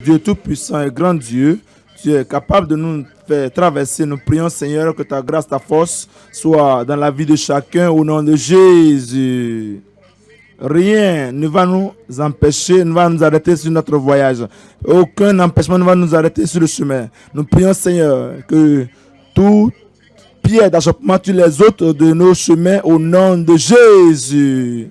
Dieu Tout-Puissant et grand Dieu, tu es capable de nous faire traverser. Nous prions, Seigneur, que ta grâce, ta force soit dans la vie de chacun au nom de Jésus. Rien ne va nous empêcher, ne va nous arrêter sur notre voyage. Aucun empêchement ne va nous arrêter sur le chemin. Nous prions, Seigneur, que toute pierre d'achoppement, tu les ôtes de nos chemins au nom de Jésus.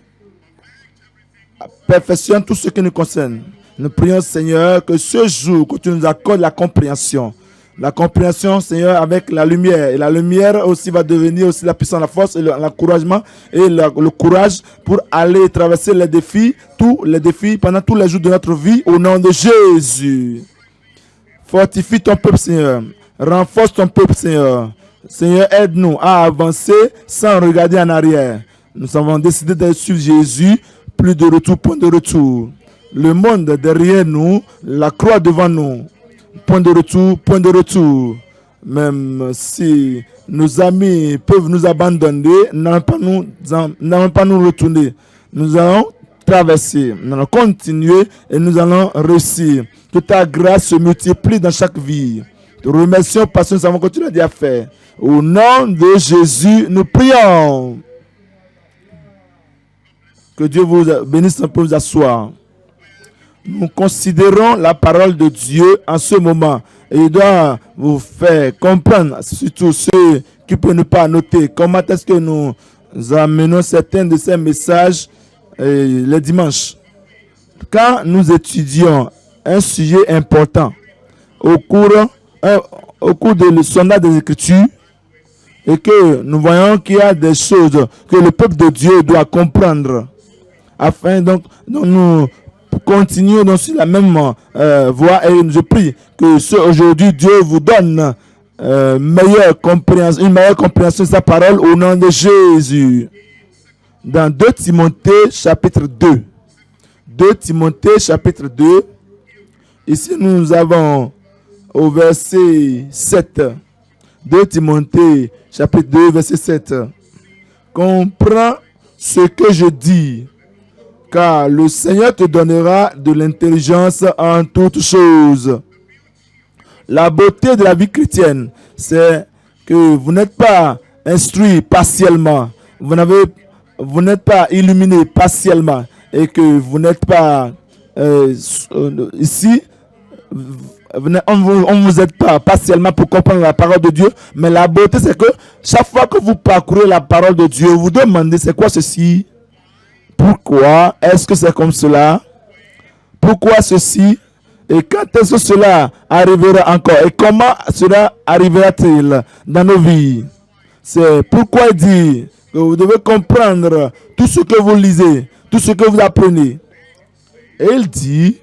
Perfectionne tout ce qui nous concerne. Nous prions, Seigneur, que ce jour, que tu nous accordes la compréhension. La compréhension, Seigneur, avec la lumière. Et la lumière aussi va devenir aussi la puissance, la force, et l'encouragement et le courage pour aller traverser les défis, tous les défis pendant tous les jours de notre vie au nom de Jésus. Fortifie ton peuple, Seigneur. Renforce ton peuple, Seigneur. Seigneur, aide-nous à avancer sans regarder en arrière. Nous avons décidé de suivre Jésus. Plus de retour, point de retour. Le monde derrière nous, la croix devant nous. Point de retour, point de retour. Même si nos amis peuvent nous abandonner, nous n'allons pas nous retourner. Nous allons traverser, nous allons continuer et nous allons réussir. Que ta grâce se multiplie dans chaque vie. Te remercions parce que nous savons que tu l'as déjà fait. Au nom de Jésus, nous prions. Que Dieu vous bénisse pour vous asseoir. Nous considérons la parole de Dieu en ce moment. Et il doit vous faire comprendre, surtout ceux qui ne peuvent pas noter, comment est-ce que nous amenons certains de ces messages les dimanches. Quand nous étudions un sujet important au cours de sondage des Écritures, et que nous voyons qu'il y a des choses que le peuple de Dieu doit comprendre, afin donc nous continuons sur la même voie, et je prie que aujourd'hui Dieu vous donne une meilleure compréhension de sa parole au nom de Jésus. Dans 2 Timothée chapitre 2. 2 Timothée chapitre 2. Ici nous avons au verset 7. 2 Timothée chapitre 2 verset 7. Comprends ce que je dis, car le Seigneur te donnera de l'intelligence en toutes choses. La beauté de la vie chrétienne, c'est que vous n'êtes pas instruit partiellement, vous n'êtes pas illuminé partiellement, et que vous n'êtes pas ici, on ne vous aide pas partiellement pour comprendre la parole de Dieu, mais la beauté, c'est que chaque fois que vous parcourez la parole de Dieu, vous demandez, c'est quoi ceci? Pourquoi est-ce que c'est comme cela? Pourquoi ceci? Et quand est-ce que cela arrivera encore? Et comment cela arrivera-t-il dans nos vies? C'est pourquoi il dit que vous devez comprendre tout ce que vous lisez, tout ce que vous apprenez. Et il dit,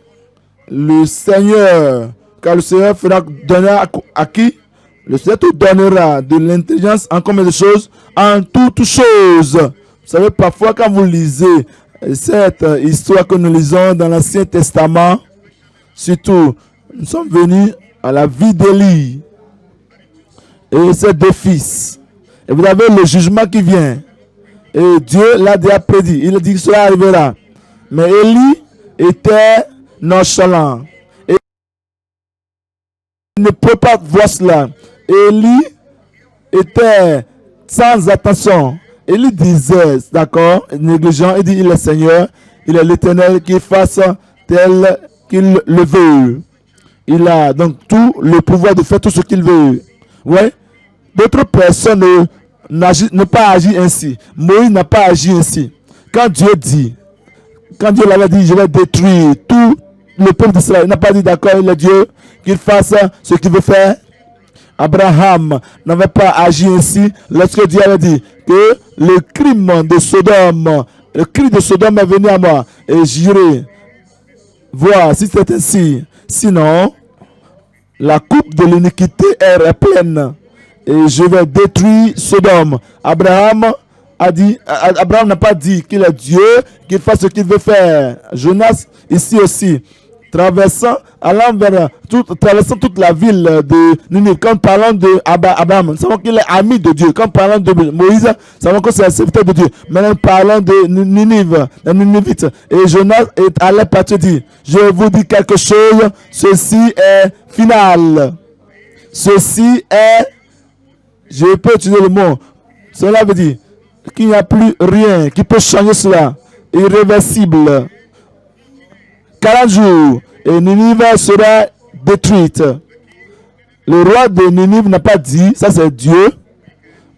le Seigneur, car le Seigneur fera donner à qui? Le Seigneur te donnera de l'intelligence en combien de choses? En toutes choses. Vous savez, parfois quand vous lisez cette histoire que nous lisons dans l'Ancien Testament, surtout, nous sommes venus à la vie d'Élie et ses 2 fils. Et vous avez le jugement qui vient. Et Dieu l'a déjà prédit. Il a dit que cela arrivera. Mais Élie était nonchalant. Et il ne peut pas voir cela. Élie était sans attention. Il disait, d'accord, négligent, il dit, il est Seigneur, il est l'Éternel, qu'il fasse tel qu'il le veut. Il a donc tout le pouvoir de faire tout ce qu'il veut. Ouais. D'autres personnes ne pas agi ainsi. Moïse n'a pas agi ainsi. Quand Dieu l'avait dit, je vais détruire tout le peuple d'Israël, il n'a pas dit, d'accord, il est Dieu, qu'il fasse ce qu'il veut faire. Abraham n'avait pas agi ainsi lorsque Dieu avait dit que le crime de Sodome, le cri de Sodome est venu à moi et j'irai voir si c'est ainsi. Sinon, la coupe de l'iniquité est pleine et je vais détruire Sodome. Abraham n'a pas dit qu'il est Dieu, qu'il fasse ce qu'il veut faire. Jonas, ici aussi, traversant toute la ville de Ninive. Quand parlant de Abraham, nous savons qu'il est ami de Dieu. Quand parlant de Moïse, nous savons que c'est un serviteur de Dieu. Maintenant, parlant de Ninive, de Ninivite. Et Jonas est allé partir dire, je vous dis quelque chose, ceci est final. Ceci est, je peux utiliser le mot, cela veut dire qu'il n'y a plus rien qui peut changer cela. Irréversible. 40 jours et Ninive sera détruite. Le roi de Ninive n'a pas dit, ça c'est Dieu,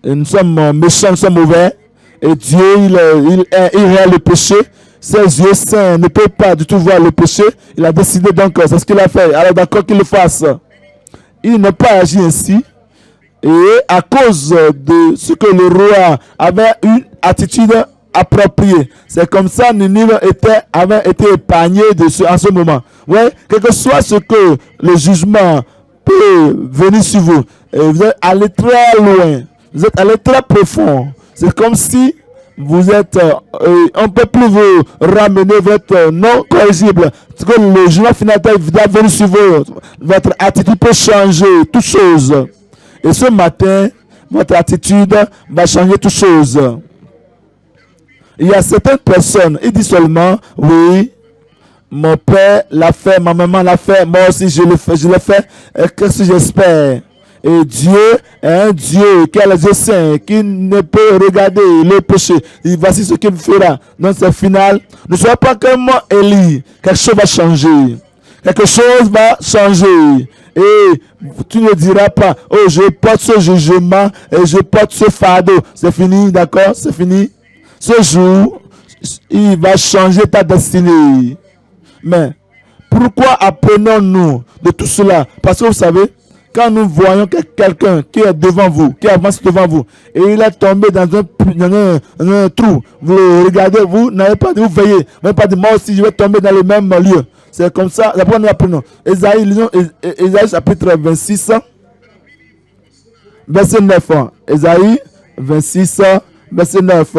et nous sommes méchants, nous sommes mauvais, et Dieu il réel le péché, ses yeux saints ne peuvent pas du tout voir le péché, il a décidé donc, c'est ce qu'il a fait, alors d'accord qu'il le fasse. Il n'a pas agi ainsi, et à cause de ce que le roi avait une attitude approprié. C'est comme ça Ninive avait été épargné en ce moment. Ouais, quel que soit ce que le jugement peut venir sur vous, vous êtes allé très loin, vous êtes allé très profond. C'est comme si vous êtes, on ne peut plus vous ramener, vous êtes non corrigible. C'est que le jugement final va venir sur vous. Votre attitude peut changer toutes choses. Et ce matin, votre attitude va changer toutes choses. Il y a certaines personnes, ils disent seulement, oui, mon père l'a fait, ma maman l'a fait, moi aussi je l'ai fait, qu'est-ce que j'espère? Et Dieu est un Dieu qui a les yeux saints, qui ne peut regarder le péché. Et voici ce qu'il fera. Donc c'est final. Ne soyez pas comme moi, Élie. Quelque chose va changer. Quelque chose va changer. Et tu ne diras pas, oh je porte ce jugement et je porte ce fardeau. C'est fini, d'accord? C'est fini. Ce jour, il va changer ta destinée. Mais pourquoi apprenons-nous de tout cela? Parce que vous savez, quand nous voyons quelqu'un qui est devant vous, qui avance devant vous, et il est tombé dans un trou, vous le regardez, vous n'avez pas de vous veiller, vous n'avez pas de moi aussi, je vais tomber dans le même lieu. C'est comme ça, c'est pourquoi nous apprenons. Ésaïe, lisons Ésaïe chapitre 26, verset 9. Ésaïe 26, verset 9.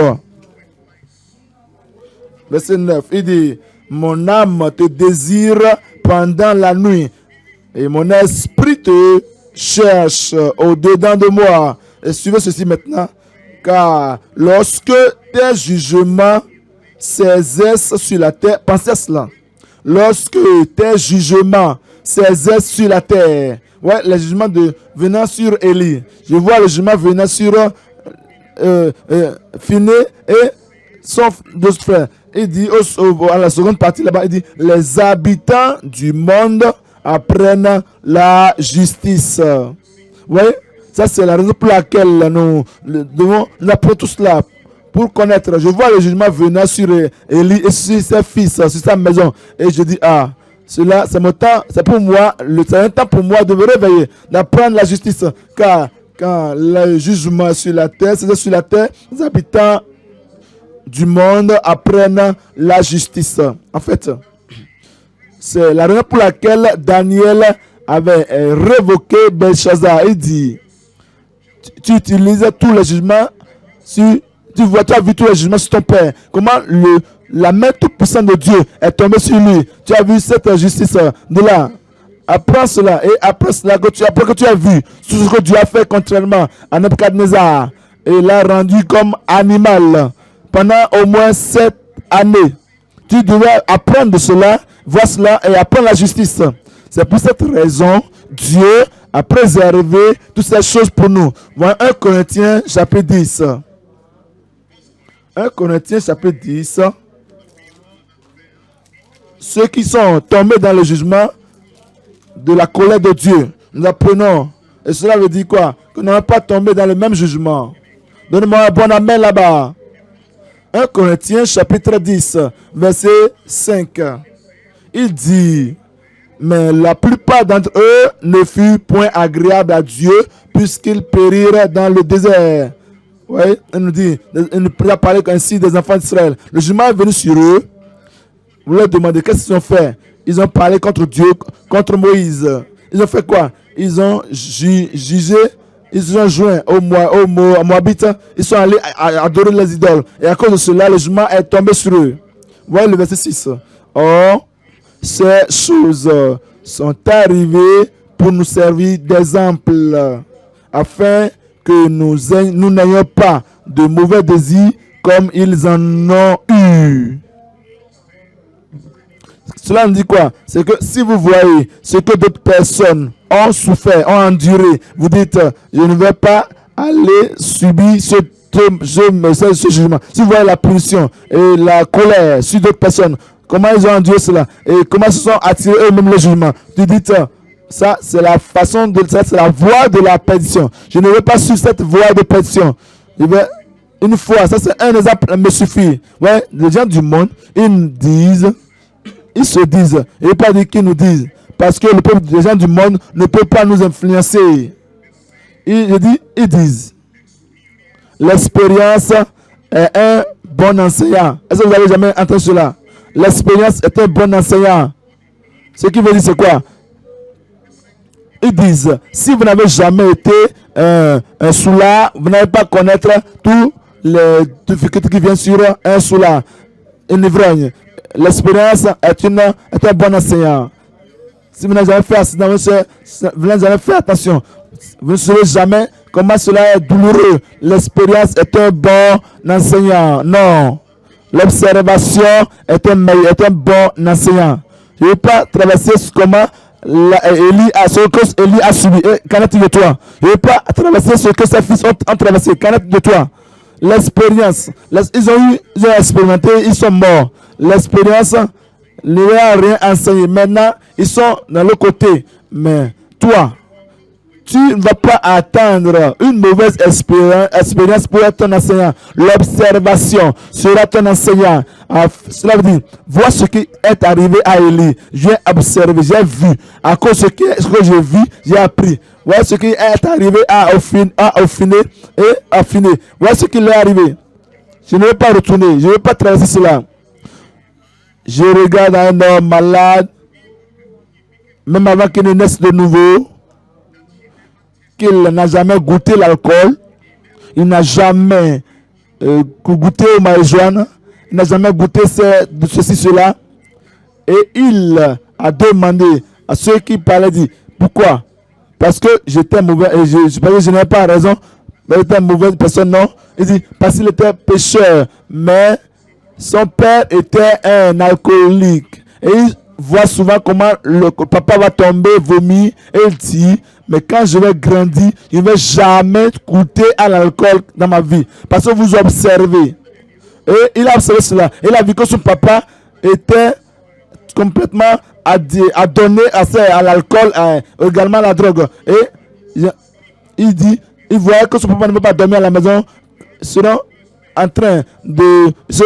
Verset 9, il dit, mon âme te désire pendant la nuit et mon esprit te cherche au-dedans de moi. Et suivez ceci maintenant, car lorsque tes jugements s'exercent sur la terre, pensez à cela, lorsque tes jugements s'exercent sur la terre, ouais, les jugements venant sur Élie, je vois le jugement venant sur Phiné et son deux frères. Il dit à la seconde partie là-bas, il dit les habitants du monde apprennent la justice. Oui, ça c'est la raison pour laquelle nous apprenons tout cela pour connaître. Je vois le jugement venant sur Élie et sur ses fils, sur sa maison. Et je dis, ah, cela c'est mon temps, c'est pour moi, c'est un temps pour moi de me réveiller, d'apprendre la justice. Car quand le jugement sur la terre, c'est sur la terre, les habitants du monde apprennent la justice. En fait, c'est la raison pour laquelle Daniel avait révoqué Belshazzar. Il dit, tu utilises tous les jugements, tu as vu tous les jugements sur ton père. Comment la main toute puissante de Dieu est tombée sur lui. Tu as vu cette justice de là. Apprends cela. Et après cela, après que tu as vu tout ce que Dieu a fait contrairement à Nebuchadnezzar, et il l'a rendu comme animal pendant au moins 7 années. Tu devais apprendre de cela, voir cela et apprendre la justice. C'est pour cette raison, Dieu a préservé toutes ces choses pour nous. Voilà 1 Corinthiens chapitre 10. 1 Corinthiens chapitre 10. Ceux qui sont tombés dans le jugement de la colère de Dieu, nous apprenons. Et cela veut dire quoi? Que nous n'allons pas tomber dans le même jugement. Donnez-moi un bon amen là-bas. 1 Corinthiens chapitre 10, verset 5. Il dit, mais la plupart d'entre eux ne furent point agréables à Dieu puisqu'ils périrent dans le désert. Oui, il nous dit, il nous a parlé ainsi des enfants d'Israël. Le jugement est venu sur eux. Vous leur demandez qu'est-ce qu'ils ont fait. Ils ont parlé contre Dieu, contre Moïse. Ils ont fait quoi? Ils ont jugé. Ils ont joint aux Moabites, ils sont allés adorer les idoles. Et à cause de cela, le jugement est tombé sur eux. Voyez le verset 6. Or, Ces choses sont arrivées pour nous servir d'exemple, afin que nous n'ayons pas de mauvais désirs comme ils en ont eu. Cela nous dit quoi? C'est que si vous voyez ce que d'autres personnes ont souffert, ont enduré, vous dites, je ne vais pas aller subir ce jugement. Si vous voyez la punition et la colère sur d'autres personnes, comment ils ont enduré cela et comment ils se sont attirés eux-mêmes le jugement, vous dites, ça c'est la façon de ça, c'est la voie de la perdition. Je ne vais pas suivre cette voie de perdition. Une fois, ça c'est un exemple me suffit. Ouais, les gens du monde, ils se disent, et pas dire qu'ils nous disent, parce que les gens du monde ne peuvent pas nous influencer. Ils disent, l'expérience est un bon enseignant. Est-ce que vous avez jamais entendu cela? L'expérience est un bon enseignant. Ce qui veut dire c'est quoi? Ils disent, si vous n'avez jamais été un soulard, vous n'allez pas connaître tous les difficultés qui viennent sur un soulard, une ivrogne. L'expérience est un bon enseignant. Si vous n'avez jamais fait accident, vous n'avez jamais fait attention, vous ne saurez jamais comment cela est douloureux. L'expérience est un bon enseignant. Non. L'observation est un bon enseignant. Je ne vais pas traverser comment Élie a subi. Qu'en est-il de toi? Je ne vais pas traverser ce que ses fils ont traversé. Qu'en est-il de toi? L'expérience. Ils ont expérimenté, ils sont morts. L'expérience ne leur a rien enseigné. Maintenant, ils sont dans le côté. Mais toi, tu ne vas pas attendre une mauvaise expérience pour être ton enseignant. L'observation sera ton enseignant. Cela veut dire, vois ce qui est arrivé à Élie. J'ai observé, j'ai vu. À cause de ce que j'ai vu, j'ai appris. Vois ce qui est arrivé à affiner et affiner. Vois ce qui est arrivé. Je ne vais pas retourner. Je ne vais pas traverser cela. Je regarde un homme malade, même avant qu'il ne naisse de nouveau, qu'il n'a jamais goûté l'alcool, il n'a jamais goûté au marijuana, il n'a jamais goûté ceci, cela. Et il a demandé à ceux qui parlaient, dit, pourquoi? Parce que j'étais mauvais, et je n'avais pas raison, mais j'étais une mauvaise personne, non. Il dit, parce qu'il était pécheur, mais son père était un alcoolique. Et il voit souvent comment le papa va tomber, vomir, et il dit, mais quand je vais grandir, je ne vais jamais goûter à l'alcool dans ma vie. Parce que vous observez. Et il a observé cela. Il a vu que son papa était complètement adonné à l'alcool, également à la drogue. Et il dit, il voyait que son papa ne veut pas dormir à la maison, selon en train de se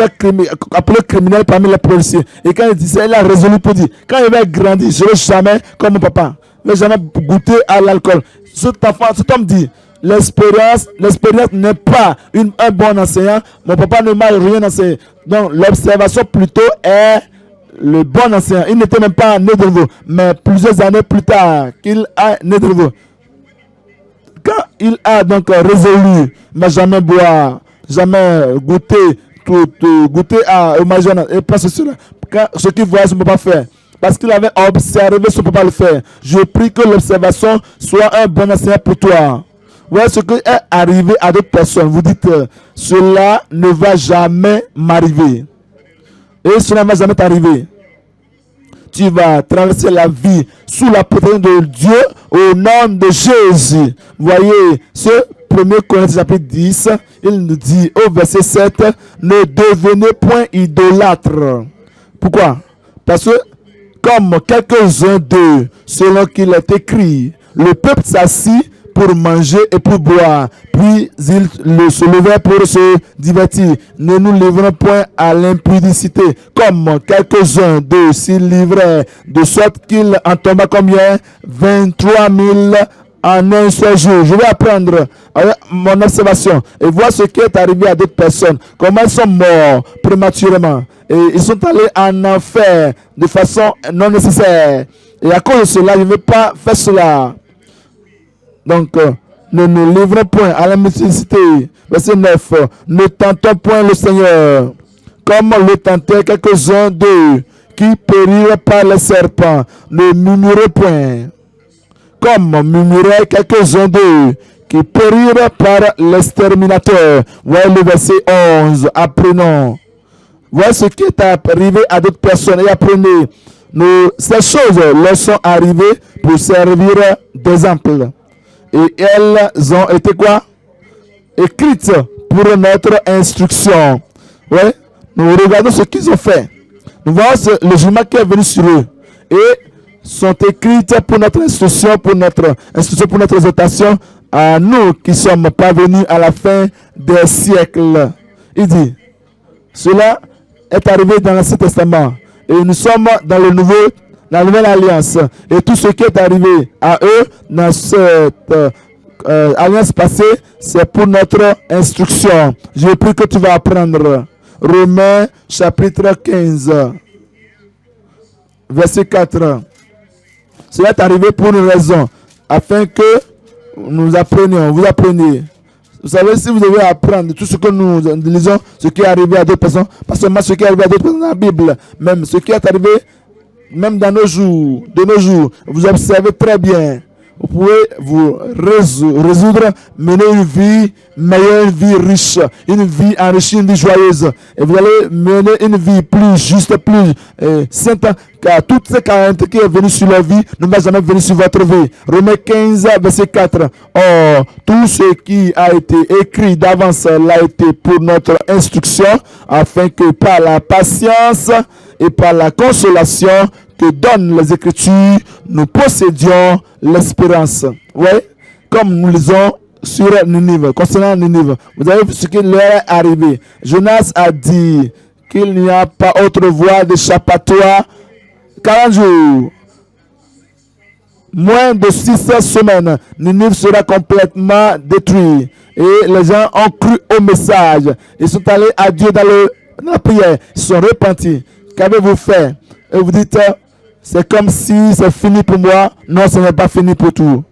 appeler criminel parmi les policiers. Et quand il dit ça, il a résolu pour dire, quand il va grandir, je ne vais jamais comme mon papa. Je ne vais jamais goûter à l'alcool. Cet homme dit, l'expérience n'est pas un bon enseignant. Mon papa ne m'a rien enseigné. Donc l'observation plutôt est le bon enseignant. Il n'était même pas né de nouveau, mais plusieurs années plus tard qu'il a né de nouveau. Quand il a donc résolu, il ne va jamais boire, jamais goûter au marijuana et pas cela. Ce qu'il voyait son papa faire, parce qu'il avait observé son papa le faire. Je prie que l'observation soit un bon enseignant pour toi. Voilà ce qui est arrivé à d'autres personnes. Vous dites, cela ne va jamais m'arriver. Et cela ne va jamais t'arriver. Tu vas traverser la vie sous la protection de Dieu au nom de Jésus. Voyez, ce 1 Corinthiens chapitre 10, il nous dit au verset 7, ne devenez point idolâtres. Pourquoi? Parce que comme quelques-uns d'eux, selon qu'il est écrit, le peuple s'assit pour manger et pour boire, puis ils se levaient pour se divertir. Ne nous livrons point à l'impudicité, comme quelques-uns d'eux s'y livraient, de sorte qu'il en tomba combien? 23 000 en un seul jour. Je vais apprendre mon observation et voir ce qui est arrivé à d'autres personnes, comment ils sont morts prématurément. Et ils sont allés en enfer de façon non nécessaire. Et à cause de cela, je ne veux pas faire cela. Donc, ne nous livrons point à la nécessité. Verset 9. Ne tentons point le Seigneur, comme le tentaient quelques-uns d'eux, qui périrent par les serpents. Ne murmurez point, comme murmuraient quelques-uns d'eux, qui périrent par l'exterminateur. Voyez le verset 11. Apprenons. Voyez ce qui est arrivé à d'autres personnes et apprenez. Ces choses leur sont arrivées pour servir d'exemple. Et elles ont été quoi? Écrites pour notre instruction. Ouais. Nous regardons ce qu'ils ont fait. Nous voyons le jugement qui est venu sur eux. Et sont écrites pour notre instruction, pour notre exhortation à nous qui sommes parvenus à la fin des siècles. Il dit, cela est arrivé dans l'Ancien Testament. Et nous sommes dans la nouvelle alliance. Et tout ce qui est arrivé à eux dans cette alliance passée, c'est pour notre instruction. Je prie que tu vas apprendre. Romains chapitre 15, verset 4. Cela est arrivé pour une raison, afin que nous apprenions, vous appreniez. Vous savez, si vous devez apprendre tout ce que nous lisons, ce qui est arrivé à d'autres personnes, pas seulement ce qui est arrivé à d'autres personnes dans la Bible, même ce qui est arrivé, même dans nos jours, vous observez très bien. Vous pouvez vous résoudre, mener une vie meilleure, une vie riche, une vie enrichie, une vie joyeuse. Et vous allez mener une vie plus juste, plus sainte, car toutes ces carentés qui sont venues sur leur vie ne vont jamais venir sur votre vie. Romains 15, verset 4. Or, tout ce qui a été écrit d'avance l'a été pour notre instruction, afin que par la patience et par la consolation que donnent les Écritures, nous possédions l'espérance. Oui, comme nous lisons sur Ninive, concernant Ninive. Vous avez vu ce qui leur est arrivé. Jonas a dit qu'il n'y a pas autre voie d'échappatoire. 40 jours. Moins de 6 semaines, Ninive sera complètement détruit. Et les gens ont cru au message. Ils sont allés à Dieu dans la prière. Ils se sont repentis. Qu'avez-vous fait? Et vous dites, c'est comme si c'est fini pour moi. Non, ce n'est pas fini pour tout.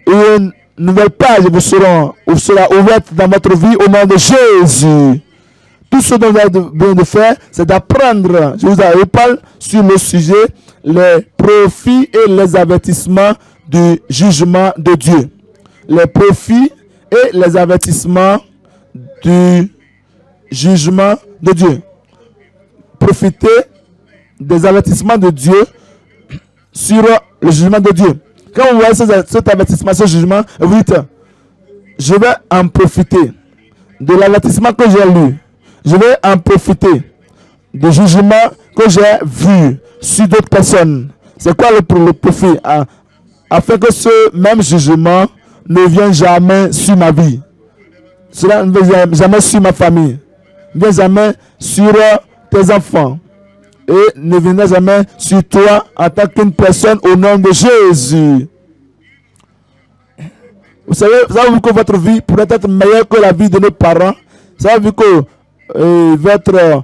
Une nouvelle page vous sera ouverte dans votre vie au nom de Jésus. Tout ce dont vous avez besoin de faire, c'est d'apprendre. Je vous parle sur le sujet, les profits et les avertissements du jugement de Dieu. Les profits et les avertissements du jugement de Dieu. Profitez des avertissements de Dieu sur le jugement de Dieu. Quand vous voyez cet avertissement, ce jugement, vous dites, je vais en profiter de l'avertissement que j'ai lu. Je vais en profiter du jugement que j'ai vu sur d'autres personnes. C'est quoi le profit? Afin que ce même jugement ne vienne jamais sur ma vie. Cela ne vient jamais sur ma famille. Ne vient jamais sur tes enfants. Et ne viendra jamais sur toi en tant qu'une personne au nom de Jésus. Vous savez que votre vie pourrait être meilleure que la vie de nos parents. Vous savez que votre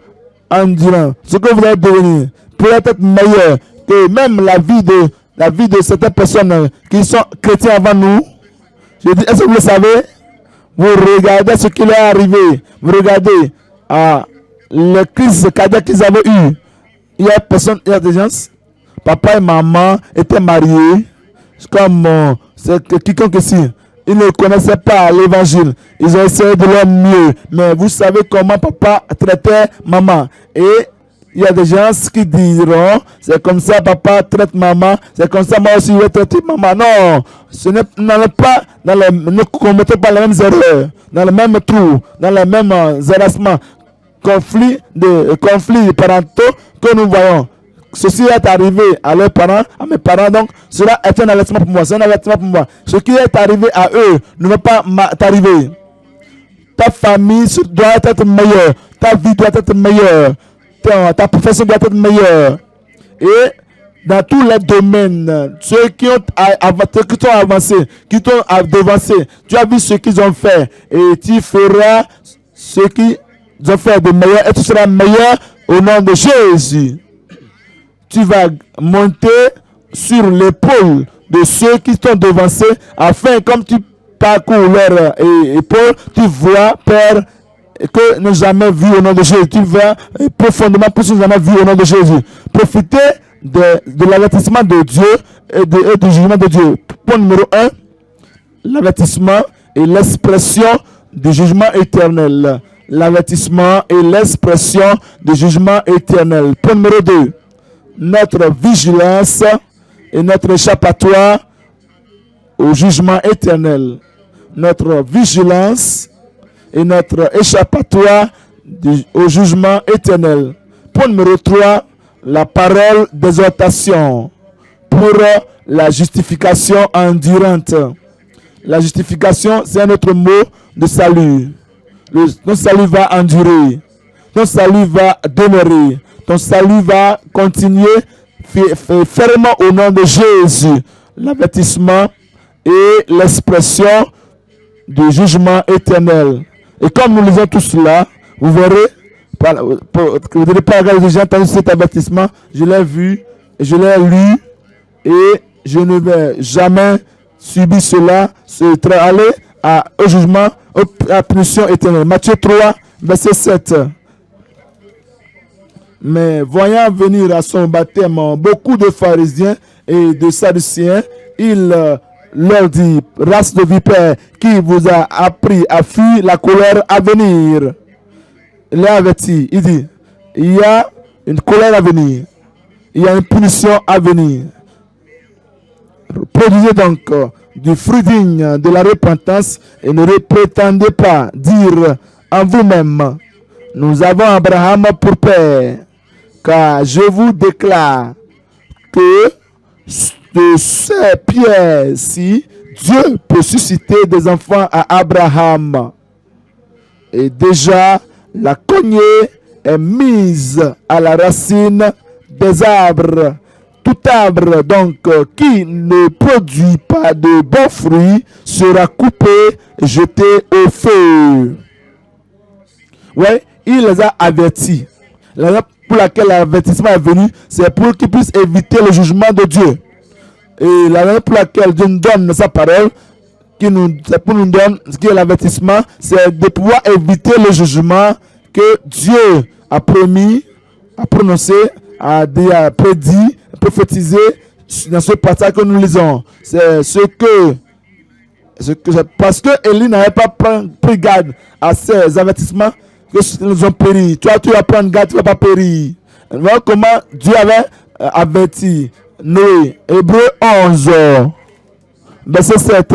endurance, ce que vous allez devenir, pourrait être meilleur que même la vie de certaines personnes qui sont chrétiens avant nous. Je dis, est-ce que vous le savez? Vous regardez ce qui leur est arrivé. Vous regardez les crises cardiaques qu'ils avaient eues. Il y a des gens, papa et maman étaient mariés, comme quiconque ici. Ils ne connaissaient pas l'évangile. Ils ont essayé de leur mieux. Mais vous savez comment papa traitait maman. Et il y a des gens qui diront, c'est comme ça papa traite maman, c'est comme ça moi aussi je vais traiter maman. Non, ne commettez pas les mêmes erreurs, dans le même trou, dans les mêmes érassements. Conflits parentaux que nous voyons. Ceci est arrivé à leurs parents, à mes parents, donc cela est un avertissement pour moi, c'est un avertissement pour moi. Ce qui est arrivé à eux ne va pas t'arriver. Ta famille doit être meilleure, ta vie doit être meilleure, ta profession doit être meilleure. Et dans tous les domaines, ceux qui ont avancé, qui t'ont devancé, tu as vu ce qu'ils ont fait et tu feras ce qu'ils ont fait de meilleur et tu seras meilleur au nom de Jésus. Tu vas monter sur l'épaule de ceux qui t'ont devancé afin, comme tu parcours leur épaule, tu vois Père que nous jamais vu au nom de Jésus. Tu vas profondément plus que nous jamais vu au nom de Jésus. Profitez de l'avertissement de Dieu et du jugement de Dieu. Point numéro 1, l'avertissement et l'expression du jugement éternel. L'avertissement et l'expression du jugement éternel. Point numéro 2, notre vigilance et notre échappatoire au jugement éternel. Notre vigilance et notre échappatoire au jugement éternel. Point numéro 3, la parole d'exhortation pour la justification endurante. La justification, c'est un autre mot de salut. Ton salut va endurer. Ton salut va demeurer. Ton salut va continuer fermement au nom de Jésus. L'avertissement et l'expression du jugement éternel. Et comme nous lisons tout cela, vous verrez, vous n'allez pas regarder, j'ai entendu cet avertissement, je l'ai vu, je l'ai lu, et je ne vais jamais subir cela, aller au jugement, à la punition éternelle. Matthieu 3, verset 7. Mais voyant venir à son baptême beaucoup de pharisiens et de sadducéens, il leur dit, race de vipères, qui vous a appris à fuir la colère à venir? Il les averti, il dit, il y a une colère à venir, il y a une punition à venir. Produisez donc du fruit digne de la repentance et ne prétendez pas dire en vous-même, nous avons Abraham pour père, car je vous déclare que de ces pierres-ci, Dieu peut susciter des enfants à Abraham. Et déjà, la cognée est mise à la racine des arbres. Tout arbre, donc, qui ne produit pas de bons fruits sera coupé et jeté au feu. Oui, il les a avertis. La raison pour laquelle l'avertissement est venu, c'est pour qu'ils puissent éviter le jugement de Dieu. Et la raison pour laquelle Dieu nous donne sa parole, c'est pour nous donner ce qui est l'avertissement, c'est de pouvoir éviter le jugement que Dieu a promis, a prononcé, a prédit, prophétisé dans ce passage que nous lisons. C'est parce que Élie n'avait pas pris garde à ces avertissements que nous ont péri. Toi, tu vas prendre garde, tu ne vas pas périr. Voilà comment Dieu avait averti Noé. Hébreu 11, verset 7.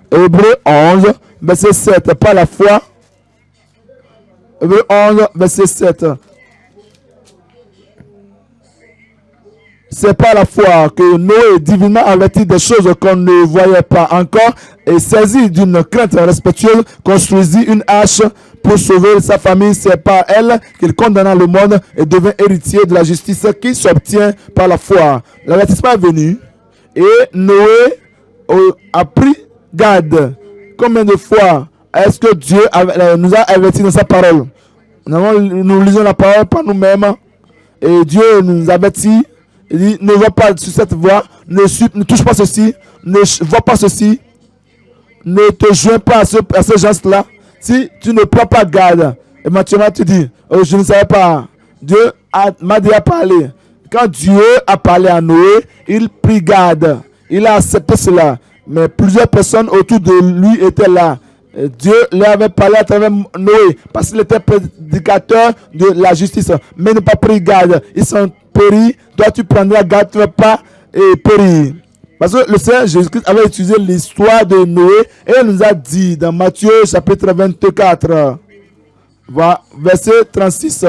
Hébreu 11, verset 7. Par la foi. Hébreu 11, verset 7. C'est par la foi que Noé, divinement averti des choses qu'on ne voyait pas encore, et saisi d'une crainte respectueuse, construisit une hache pour sauver sa famille. C'est par elle qu'il condamna le monde et devint héritier de la justice qui s'obtient par la foi. L'avertissement est venu et Noé a pris garde. Combien de fois est-ce que Dieu nous a avertis dans sa parole? Nous lisons la parole par nous-mêmes et Dieu nous avertit. Il dit, ne va pas sur cette voie, ne touche pas ceci, ne vois pas ceci, ne te joins pas à ces gens-là. Si tu ne prends pas garde, et maintenant tu dis, oh, je ne savais pas, Dieu m'a déjà parlé. Quand Dieu a parlé à Noé, il prit garde, il a accepté cela. Mais plusieurs personnes autour de lui étaient là. Dieu leur avait parlé à travers Noé, parce qu'il était prédicateur de la justice. Mais il n'a pas pris garde, ils sont péris. Toi, tu prendras garde, tu ne vas pas périr. Parce que le Seigneur Jésus-Christ avait utilisé l'histoire de Noé et il nous a dit dans Matthieu chapitre 24, verset 36,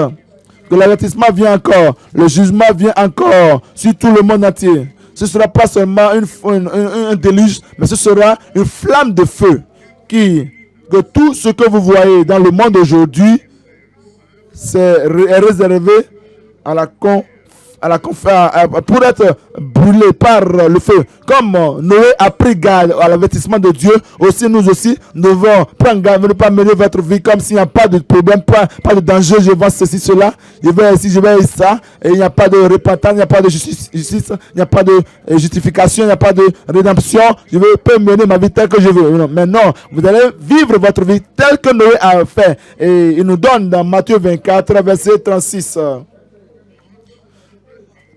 que l'avertissement vient encore, le jugement vient encore sur tout le monde entier. Ce ne sera pas seulement un déluge, mais ce sera une flamme de feu que tout ce que vous voyez dans le monde aujourd'hui est réservé à pour être brûlés par le feu. Comme Noé a pris garde à l'avertissement de Dieu, aussi nous devons prendre garde de ne pas mener votre vie comme s'il n'y a pas de problème, pas de danger. Je vais ceci, cela, je vais ça, et il n'y a pas de repentance, il n'y a pas de justice, il n'y a pas de justification, il n'y a pas de rédemption. Je peux mener ma vie telle que je veux. Mais non, vous allez vivre votre vie telle que Noé a fait. Et il nous donne dans Matthieu 24, verset 36.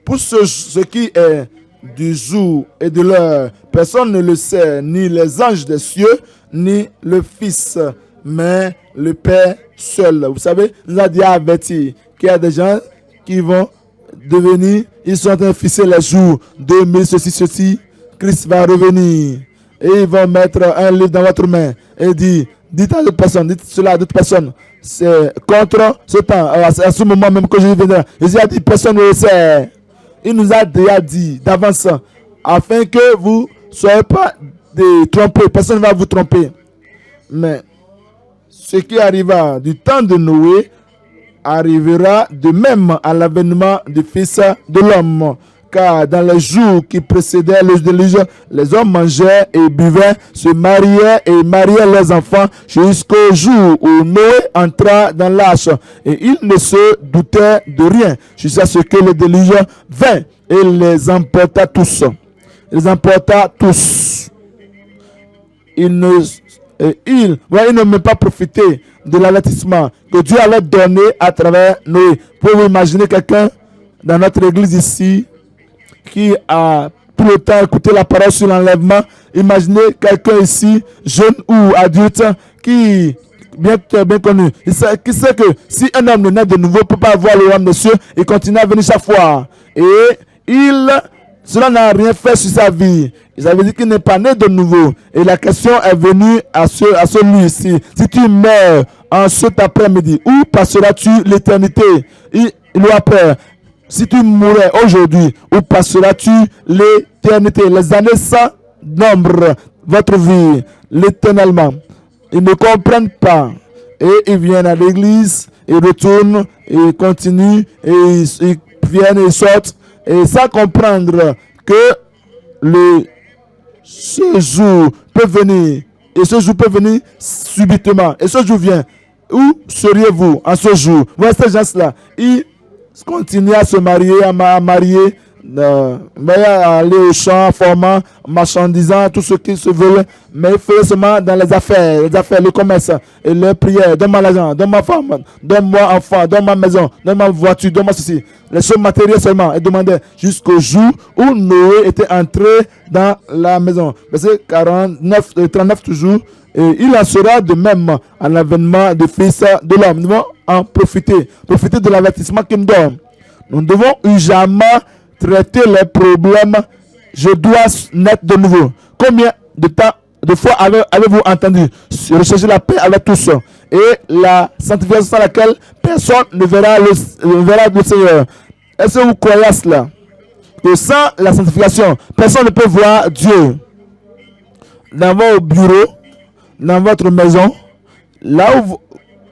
Pour ce qui est du jour et de l'heure, personne ne le sait, ni les anges des cieux, ni le Fils, mais le Père seul. Vous savez, nous a déjà averti qu'il y a des gens qui vont devenir, ils sont en train de fixer les jours 2000, ceci, Christ va revenir. Et ils vont mettre un livre dans votre main et dire, dites à d'autres personnes, dites cela à d'autres personnes. C'est contre ce temps, à ce moment même que je viendrai. Jésus a dit, personne ne le sait. Il nous a déjà dit d'avance, afin que vous ne soyez pas trompés. Personne ne va vous tromper. Mais ce qui arriva du temps de Noé arrivera de même à l'avènement du Fils de l'homme. Car dans les jours qui précédaient le déluge, les hommes mangeaient et buvaient, se mariaient et mariaient leurs enfants jusqu'au jour où Noé entra dans l'arche. Et ils ne se doutaient de rien jusqu'à ce que le déluge vint et les emporta tous. Il les emporta tous. Ils n'ont même pas profité de l'avertissement que Dieu allait donner à travers Noé. Pouvez-vous imaginer quelqu'un dans notre église ici qui a tout le temps écouté la parole sur l'enlèvement? Imaginez quelqu'un ici, jeune ou adulte, qui bien connu, qui sait que si un homme naît de nouveau, ne peut pas avoir le royaume des cieux, il continue à venir chaque fois. Et cela n'a rien fait sur sa vie. Ça veut dire qu'il n'est pas né de nouveau. Et la question est venue à celui-ci. Si tu meurs en cet après-midi, où passeras-tu l'éternité? Il a peur. Si tu mourais aujourd'hui, où passeras-tu l'éternité? Les années sans nombre, votre vie, l'éternellement. Ils ne comprennent pas. Et ils viennent à l'église, ils retournent, ils continuent, et ils viennent et sortent. Et sans comprendre que ce jour peut venir. Et ce jour peut venir subitement. Et ce jour vient. Où seriez-vous en ce jour? Voyez ces gens-là. Ils continuent à se marier, à aller au champ, formant, marchandisant, tout ce qu'ils se veulent, mais ils font seulement dans les affaires, le commerce, et les prières. Donne-moi l'argent, donne-moi femme, donne-moi enfant, donne-ma maison, donne-ma voiture, donne-moi ceci. Les choses matérielles seulement. Et demandait jusqu'au jour où Noé était entré dans la maison. Verset 39 toujours. Et il en sera de même à l'avènement du Fils de l'homme. Nous devons en profiter de l'avertissement qu'il nous donne. Nous ne devons jamais traiter les problèmes. Je dois naître de nouveau. Combien de fois avez-vous entendu rechercher la paix avec tous et la sanctification sans laquelle personne ne verra le Seigneur? Est-ce que vous croyez à cela? Que sans la sanctification, personne ne peut voir Dieu. Dans vos bureaux, dans votre maison, là où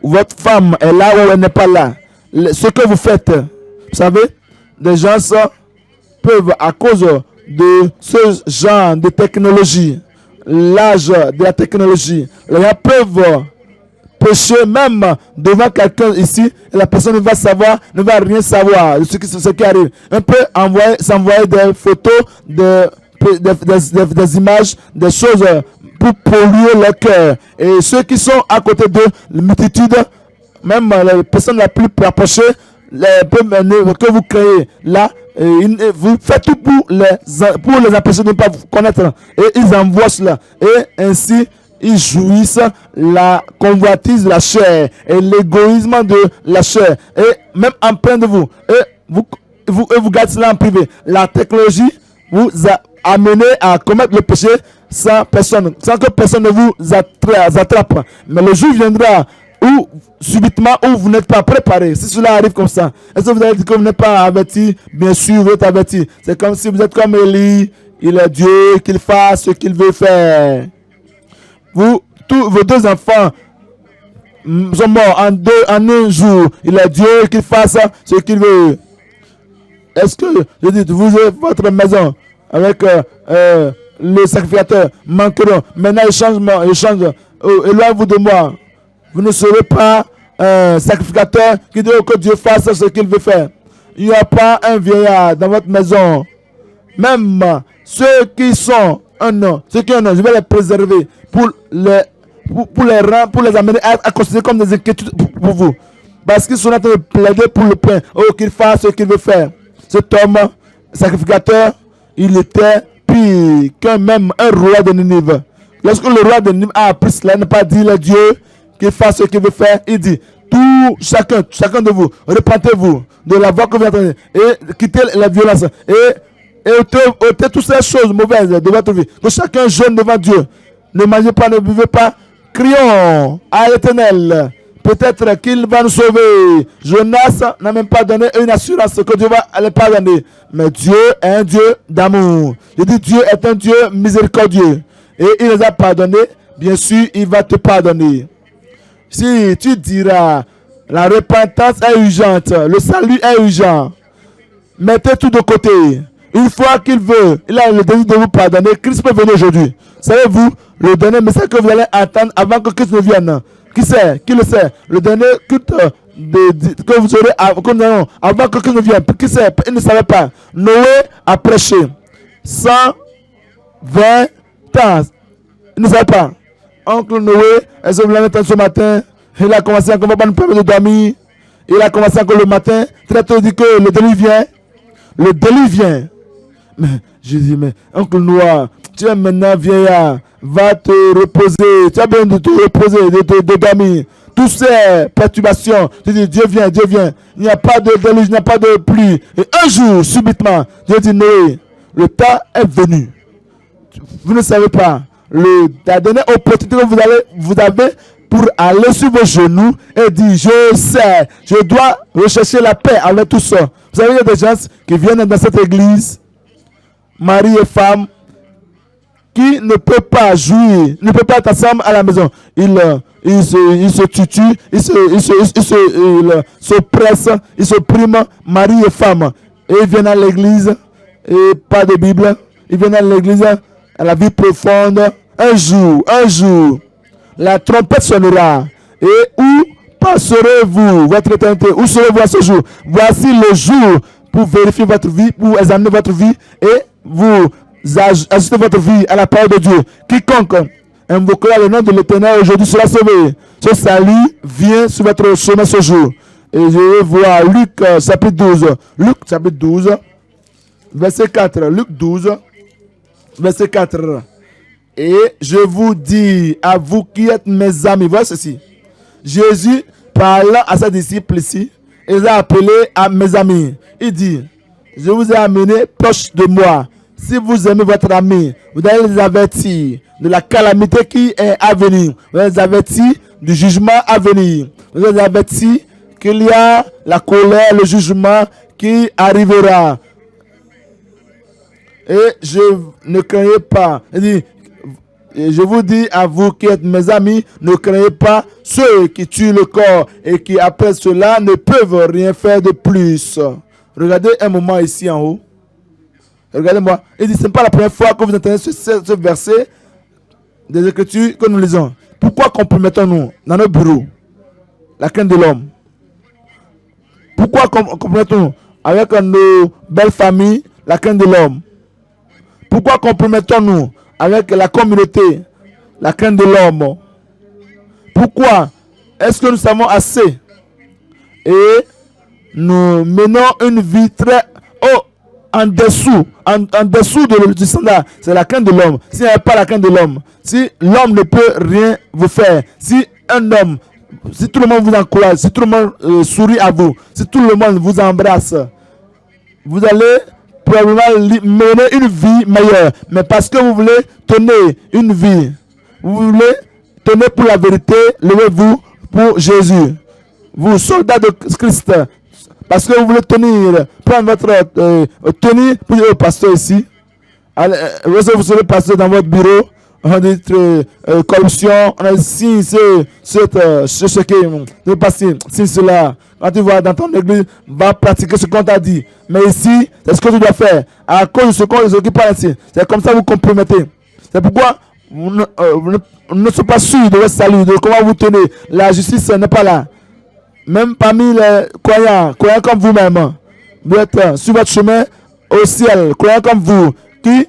votre femme est là où elle n'est pas là, ce que vous faites, vous savez, des gens peuvent, à cause de ce genre de technologie, l'âge de la technologie, les gens peuvent pécher même devant quelqu'un ici, et la personne ne va rien savoir de ce qui arrive. On peut s'envoyer des photos, des images, des choses pour polluer leur cœur. Et ceux qui sont à côté de la multitude, même les personnes les plus rapprochées, que vous créez là, vous faites tout pour les empêcher de ne pas vous connaître. Et ils envoient cela. Et ainsi, ils jouissent la convoitise de la chair et l'égoïsme de la chair. Et même en plein de vous. Et vous gardez cela en privé. La technologie vous a amené à commettre le péché sans que personne ne vous attrape. Mais le jour viendra où subitement où vous n'êtes pas préparé. Si cela arrive comme ça, est-ce que vous allez dire que vous n'êtes pas averti? Bien sûr, vous êtes averti. C'est comme si vous êtes comme Élie. Il est Dieu, qu'il fasse ce qu'il veut faire. Tous vos deux enfants sont morts en un jour. Il est Dieu, qu'il fasse ce qu'il veut. est-ce que, je dis, vous avez votre maison avec le sacrificateur manqueront. Maintenant, il change, éloignez-vous de moi. Vous ne serez pas un sacrificateur qui dit que Dieu fasse ce qu'il veut faire. Il n'y a pas un vieillard dans votre maison. Même ceux qui sont un an, ceux qui ont un an, je vais les préserver pour les amener à considérer comme des inquiétudes pour vous. Parce qu'ils sont en train de plaider pour le pain. Oh, qu'il fasse ce qu'il veut faire. Cet homme, sacrificateur, il était pire qu'un même un roi de Ninive. Lorsque le roi de Ninive a appris cela, il n'a pas dit le Dieu qu'il fasse ce qu'il veut faire. Il dit, chacun de vous, repentez-vous de la voie que vous entendez et quittez la violence et ôtez toutes ces choses mauvaises de votre vie. Que chacun jeûne devant Dieu. Ne mangez pas, ne buvez pas. Crions à l'Éternel. Peut-être qu'il va nous sauver. Jonas n'a même pas donné une assurance que Dieu va aller pardonner. Mais Dieu est un Dieu d'amour. Je dis Dieu est un Dieu miséricordieux. Et il les a pardonnés. Bien sûr, il va te pardonner. Si tu diras, la repentance est urgente, le salut est urgent, mettez tout de côté. Une fois qu'il veut, il a le désir de vous pardonner. Christ peut venir aujourd'hui. Savez-vous, le dernier message que vous allez attendre avant que Christ ne vienne. Qui sait? Qui le sait? Le dernier culte que vous aurez avant que Christ ne vienne. Qui sait? Il ne savait pas. Noé a prêché 120 ans. Il ne savait pas. Oncle Noé, est-ce que vous l'avez entendu ce matin? Il a commencé à ne pas nous permettre de dormir. Il a commencé encore le matin. Très tôt, il dit que le déluge vient. Le déluge vient. Mais je dis, mais oncle Noah, tu es maintenant vieillard. Va te reposer. Tu as besoin de te reposer, de dormir. Toutes ces perturbations. Tu dis, Dieu vient, Dieu vient. Il n'y a pas de déluge, il n'y a pas de pluie. Et un jour, subitement, Dieu dit, Noé, le temps est venu. Vous ne savez pas. La dernière opportunité que vous avez pour aller sur vos genoux et dire, je sais, je dois rechercher la paix avec tout ça. Vous savez, il y a des gens qui viennent dans cette église, mari et femme, qui ne peuvent pas jouir, ne peuvent pas être ensemble à la maison. Ils se tutuent, ils se pressent, ils se priment, mari et femme. Et ils viennent à l'église, et pas de Bible. Ils viennent à l'église, à la vie profonde. Un jour, la trompette sonnera. Et où passerez-vous votre éternité? Où serez-vous à ce jour? Voici le jour pour vérifier votre vie, pour examiner votre vie et vous ajuster votre vie à la parole de Dieu. Quiconque invoquera le nom de l'Éternel aujourd'hui sera sauvé. Ce salut vient sur votre chemin ce jour. Et je vais voir Luc chapitre 12. Luc chapitre 12, verset 4. Luc 12, verset 4. Et je vous dis, à vous qui êtes mes amis, voyez ceci. Jésus, parlant à ses disciples ici, il les a appelés à mes amis. Il dit, je vous ai amené proche de moi. Si vous aimez votre ami, vous allez les avertir de la calamité qui est à venir. Vous allez les avertir du jugement à venir. Vous allez les avertir qu'il y a la colère, le jugement qui arrivera. Et je ne craignez pas. Il dit, et je vous dis à vous qui êtes mes amis, ne craignez pas ceux qui tuent le corps et qui après cela ne peuvent rien faire de plus. Regardez un moment ici en haut. Regardez-moi. Il dit, ce n'est pas la première fois que vous entendez ce verset des Écritures que nous lisons. Pourquoi compromettons-nous dans nos bureaux la crainte de l'homme? Pourquoi compromettons-nous avec nos belles familles la crainte de l'homme? Pourquoi compromettons-nous avec la communauté la crainte de l'homme? Pourquoi est-ce que nous savons assez et nous menons une vie très en dessous du standard? C'est la crainte de l'homme. S'il n'y a pas la crainte de l'homme, si l'homme ne peut rien vous faire, si un homme, si tout le monde vous encourage, si tout le monde sourit à vous, si tout le monde vous embrasse, vous allez probablement mener une vie meilleure. Mais parce que vous voulez tenir une vie, vous voulez tenir pour la vérité, levez-vous pour Jésus. Vous, soldats de Christ, parce que vous voulez prendre votre tenue pour le pasteur ici. Vous serez pasteur dans votre bureau. On dit corruption, on a dit si ce qui est passé, si cela, quand tu vas dans ton église, va pratiquer ce qu'on t'a dit. Mais ici, c'est ce que tu dois faire. À cause de ce qu'on ne pas ici. C'est comme ça que vous compromettez. C'est pourquoi vous ne sommes pas sûrs de votre salut, de comment vous tenez. La justice n'est pas là. Même parmi les croyants comme vous-même, vous êtes sur votre chemin au ciel, croyants comme vous, qui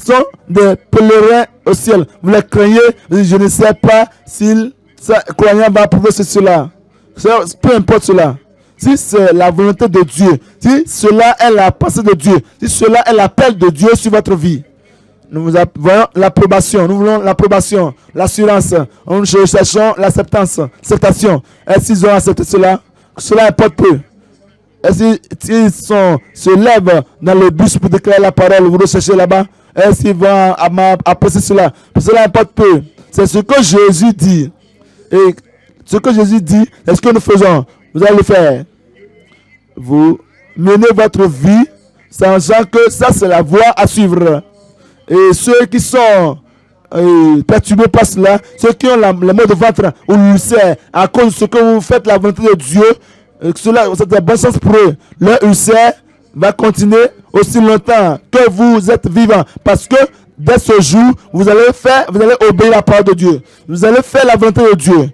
sont des pèlerins au ciel. Vous les craignez, je ne sais pas si ce croyant va approuver cela. Peu importe cela. Si c'est la volonté de Dieu, si cela est la pensée de Dieu, si cela est l'appel de Dieu sur votre vie, nous voyons l'approbation, nous voulons l'approbation, l'assurance, nous cherchons l'acceptation. Est-ce qu'ils ont accepté cela? Cela importe peu. Est-ce qu'ils se lèvent dans le bus pour déclarer la parole, vous le cherchez là-bas? Est-ce qu'ils vont apprécier cela? Cela importe peu. C'est ce que Jésus dit. Et ce que Jésus dit, est ce que nous faisons. Vous allez le faire. Vous menez votre vie, sachant que ça c'est la voie à suivre. Et ceux qui sont perturbés par cela, ceux qui ont le mot de ventre ou l'ulcère, à cause de ce que vous faites la volonté de Dieu, cela, c'est un bon sens pour eux. Leur ulcère va continuer aussi longtemps que vous êtes vivant. Parce que dès ce jour, vous allez obéir la parole de Dieu. Vous allez faire la volonté de Dieu.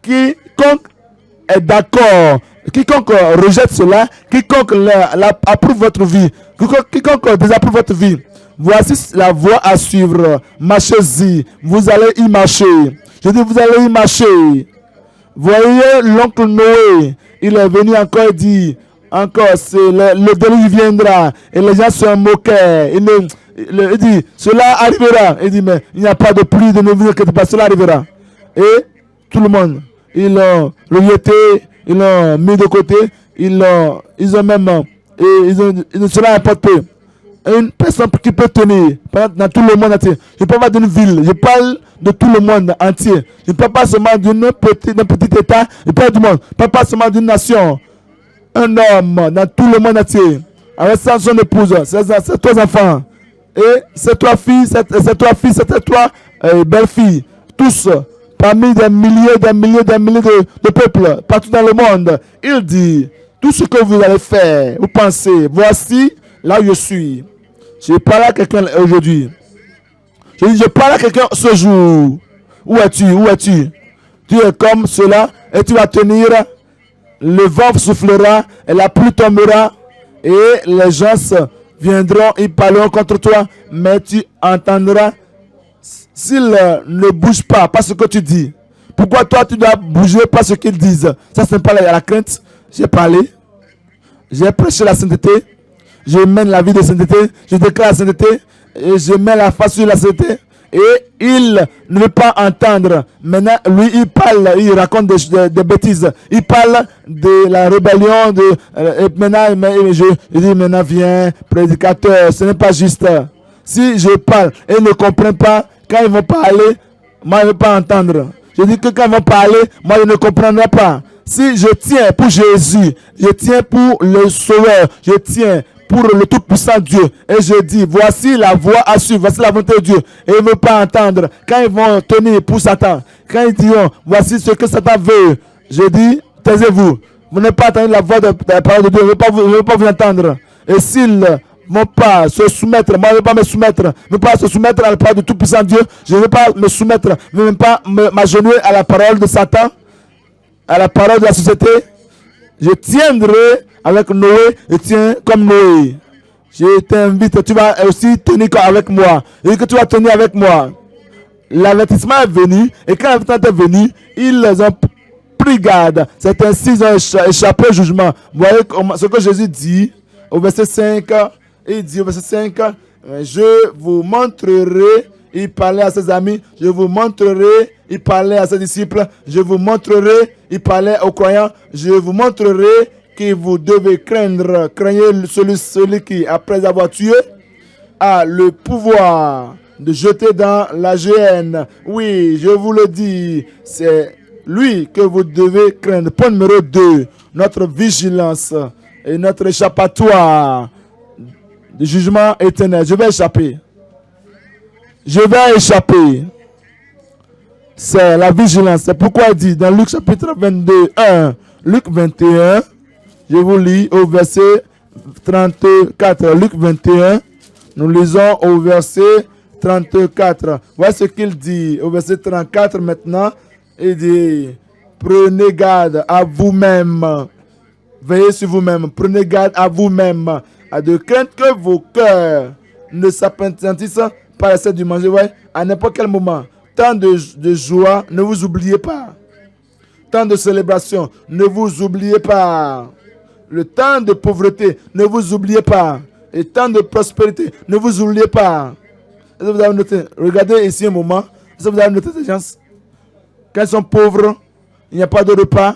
Quiconque est d'accord, quiconque rejette cela, quiconque approuve votre vie, quiconque désapprouve votre vie, voici la voie à suivre. Marchez-y. Vous allez y marcher. Je dis, vous allez y marcher. Voyez l'oncle Noé. Il est venu encore dire, le déluge viendra. Et les gens se moquaient. Il dit, cela arrivera. Il dit, mais il n'y a pas de pluie, ne vous inquiétez pas, cela arrivera. Et tout le monde, ils l'ont rejeté, ils l'ont mis de côté, ils ont même, cela importe peu. Une personne qui peut tenir dans tout le monde entier. Je ne parle pas d'une ville, je parle de tout le monde entier. Je ne parle pas seulement d'un petit état, je parle du monde. Je ne parle pas seulement d'une nation. Un homme dans tout le monde entier. Avec son épouse, ses trois enfants. Et ces trois filles, ces trois belles-filles. Tous, parmi des milliers de peuples, partout dans le monde. Il dit, tout ce que vous allez faire, vous pensez, voici là où je suis. Je parle à quelqu'un aujourd'hui. Je parle à quelqu'un ce jour. Où es-tu? Où es-tu? Tu es comme cela et tu vas tenir. Le vent soufflera et la pluie tombera et les gens viendront, ils parleront contre toi, mais tu entendras s'ils ne bougent pas ce que tu dis. Pourquoi toi tu dois bouger pas ce qu'ils disent? Ça c'est pas la crainte. J'ai parlé, j'ai prêché la sainteté. Je mène la vie de sainteté, je déclare la sainteté, et je mets la face sur la sainteté, et il ne veut pas entendre. Maintenant, lui, il parle, il raconte des bêtises, il parle de la rébellion, et maintenant, je dis, maintenant, viens, prédicateur, ce n'est pas juste. Si je parle et ils ne comprennent pas, quand ils vont parler, moi, je ne veux pas entendre. Je dis que quand ils vont parler, moi, je ne comprendrai pas. Si je tiens pour Jésus, je tiens pour le Sauveur, je tiens pour le Tout-Puissant Dieu. Et je dis, voici la voie à suivre, voici la volonté de Dieu. Et ils ne veulent pas entendre. Quand ils vont tenir pour Satan, quand ils diront, voici ce que Satan veut, je dis, taisez-vous. Vous n'avez pas entendu la voix de la parole de Dieu, je ne veux pas vous entendre. Et s'ils ne vont pas se soumettre, moi je ne veux pas me soumettre, je ne veux pas se soumettre à la parole du Tout-Puissant Dieu, je ne veux pas me soumettre, je ne veux pas m'agenouiller à la parole de Satan, à la parole de la société. Je tiendrai avec Noé, je tiens comme Noé. Je t'invite, tu vas aussi tenir avec moi. Et que tu vas tenir avec moi. L'avertissement est venu, et quand l'avertissement est venu, ils ont pris garde. C'est ainsi qu'ils ont échappé au jugement. Vous voyez ce que Jésus dit au verset 5. Il dit au verset 5, je vous montrerai, il parlait à ses amis, je vous montrerai, il parlait à ses disciples, je vous montrerai, il parlait aux croyants, je vous montrerai que vous devez craindre, craignez celui qui, après avoir tué, a le pouvoir de jeter dans la géhenne. Oui, je vous le dis, c'est lui que vous devez craindre. Point numéro 2, notre vigilance et notre échappatoire du jugement éternel. Je vais échapper. Je vais échapper. C'est la vigilance. C'est pourquoi il dit dans Luc chapitre 22, 1, Luc 21, je vous lis au verset 34. Luc 21, nous lisons au verset 34. Voici ce qu'il dit au verset 34 maintenant. Il dit, prenez garde à vous-même. Veillez sur vous-même. Prenez garde à vous-même. À de crainte que vos cœurs ne s'apesantissent par l'essai du manger. Ouais, à n'importe quel moment. Tant de joie, ne vous oubliez pas. Tant de célébration, ne vous oubliez pas. Le temps de pauvreté, ne vous oubliez pas. Et temps de prospérité, ne vous oubliez pas. Est-ce que vous avez noté? Regardez ici un moment. Est-ce que vous avez noté ces gens? Quand ils sont pauvres, il n'y a pas de repas,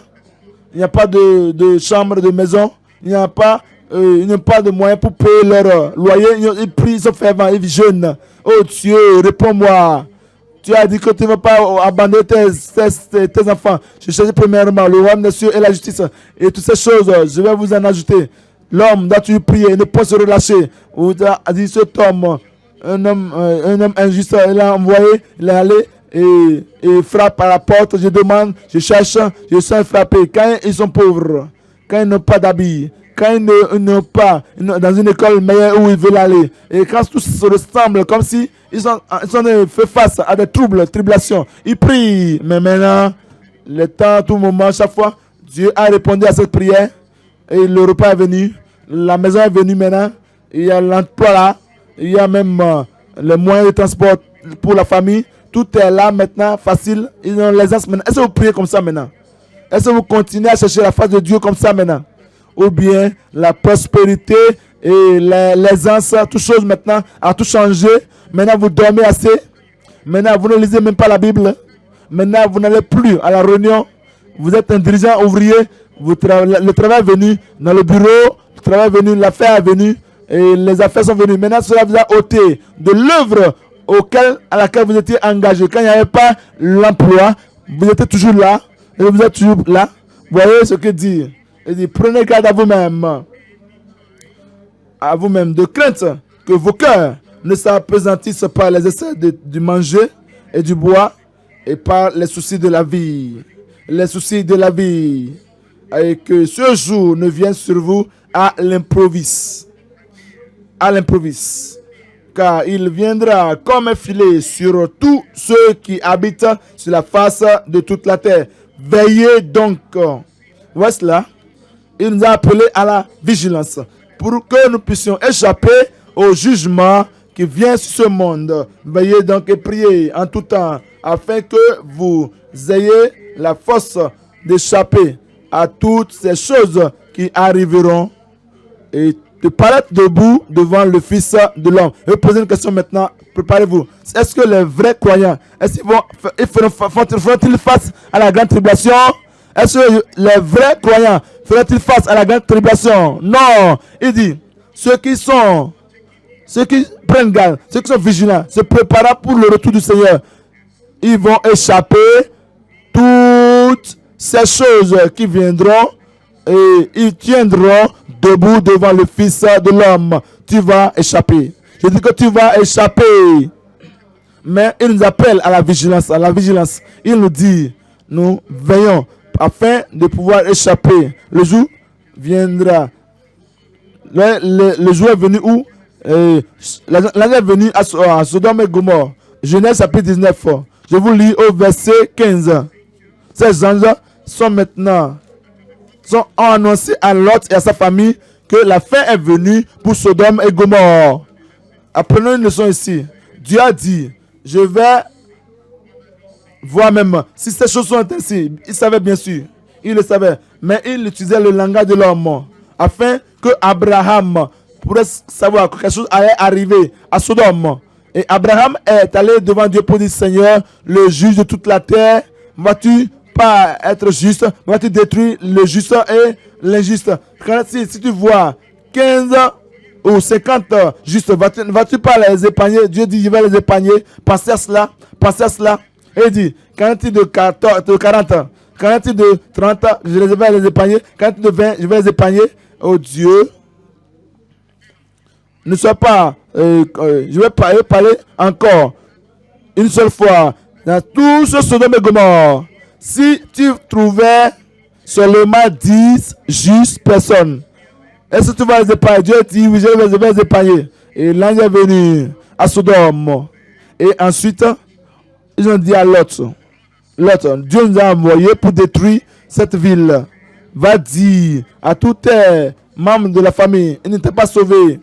il n'y a pas de chambre, de maison, il n'y a pas de moyens pour payer leur loyer. Ils prient, ils sont fervents, ils jeûnent. Oh Dieu, réponds-moi. Tu as dit que tu ne vas pas abandonner tes enfants. Je cherche premièrement le royaume des cieux et la justice. Et toutes ces choses, je vais vous en ajouter. L'homme doit toujours prier, ne pas se relâcher. Vous a dit cet homme, un homme injuste, il a envoyé, il est allé et frappe à la porte. Je demande, je cherche, je sens frapper. Quand ils sont pauvres, quand ils n'ont pas d'habits, quand ils n'ont pas dans une école meilleure où ils veulent aller, et quand tout se ressemble comme si ils sont fait face à des tribulations, ils prient. Mais maintenant, le temps, tout moment, chaque fois, Dieu a répondu à cette prière et le repas est venu, la maison est venue maintenant, il y a l'emploi là, il y a même les moyens de transport pour la famille, tout est là maintenant, facile, ils ont l'aisance maintenant. Est-ce que vous priez comme ça maintenant? Est-ce que vous continuez à chercher la face de Dieu comme ça maintenant? Ou bien la prospérité et l'aisance, toutes choses maintenant a tout changé. Maintenant vous dormez assez. Maintenant vous ne lisez même pas la Bible. Maintenant vous n'allez plus à la réunion. Vous êtes un dirigeant ouvrier. Le travail est venu dans le bureau. Le travail est venu, l'affaire est venue. Et les affaires sont venues. Maintenant cela vous a ôté de l'œuvre à laquelle vous étiez engagé. Quand il n'y avait pas l'emploi, vous étiez toujours là. Et vous êtes toujours là. Vous voyez ce que dit? Il dit, prenez garde à vous-même, de crainte que vos cœurs ne s'apesantissent par les essais du manger et du bois et par les soucis de la vie. Les soucis de la vie. Et que ce jour ne vienne sur vous à l'improviste. À l'improviste. Car il viendra comme un filet sur tous ceux qui habitent sur la face de toute la terre. Veillez donc. Voici là. Il nous a appelés à la vigilance pour que nous puissions échapper au jugement qui vient sur ce monde. Veillez donc et priez en tout temps afin que vous ayez la force d'échapper à toutes ces choses qui arriveront et de paraître debout devant le Fils de l'homme. Je vais poser une question maintenant. Préparez-vous. Est-ce que les vrais croyants, feront-ils face à la grande tribulation? Est-ce que les vrais croyants feront-ils face à la grande tribulation? Non. Il dit, ceux qui prennent garde, ceux qui sont vigilants, se préparant pour le retour du Seigneur, ils vont échapper toutes ces choses qui viendront et ils tiendront debout devant le Fils de l'homme. Tu vas échapper. Je dis que tu vas échapper. Mais il nous appelle à la vigilance. À la vigilance. Il nous dit, nous veillons afin de pouvoir échapper. Le jour viendra. Le jour est venu où l'année est venue à Sodome et Gomorrhe. Genèse chapitre 19. Je vous lis au verset 15. Ces anges sont annoncés à Lot et à sa famille que la fin est venue pour Sodome et Gomorrhe. Apprenons une leçon ici. Dieu a dit, je vais voir même si ces choses sont ainsi. Il savait bien sûr. Il le savait. Mais il utilisait le langage de l'homme afin que Abraham pourrait savoir que quelque chose allait arriver à Sodome. Et Abraham est allé devant Dieu pour dire, Seigneur, le juge de toute la terre, vas-tu pas être juste? Vas-tu détruire le juste et l'injuste? Si tu vois 15 ou 50 justes, vas-tu pas les épargner? Dieu dit, je vais les épargner. Pensez à cela. Pensez à cela. Et il dit, quand il de 40, quand il de 30, je vais les épargner. Quand il de 20, je vais les épargner. Oh Dieu, ne sois pas, je vais parler encore une seule fois dans tout ce Sodome et Gomorrhe. Si tu seulement 10 justes personnes. Est-ce que tu vas les épargner? Dieu dit, oui, je vais les épargner. Et l'ange est venu à Sodome. Et ensuite, ils ont dit à Lot, Dieu nous a envoyé pour détruire cette ville. Va dire à tous les membres de la famille, ils n'étaient pas sauvés.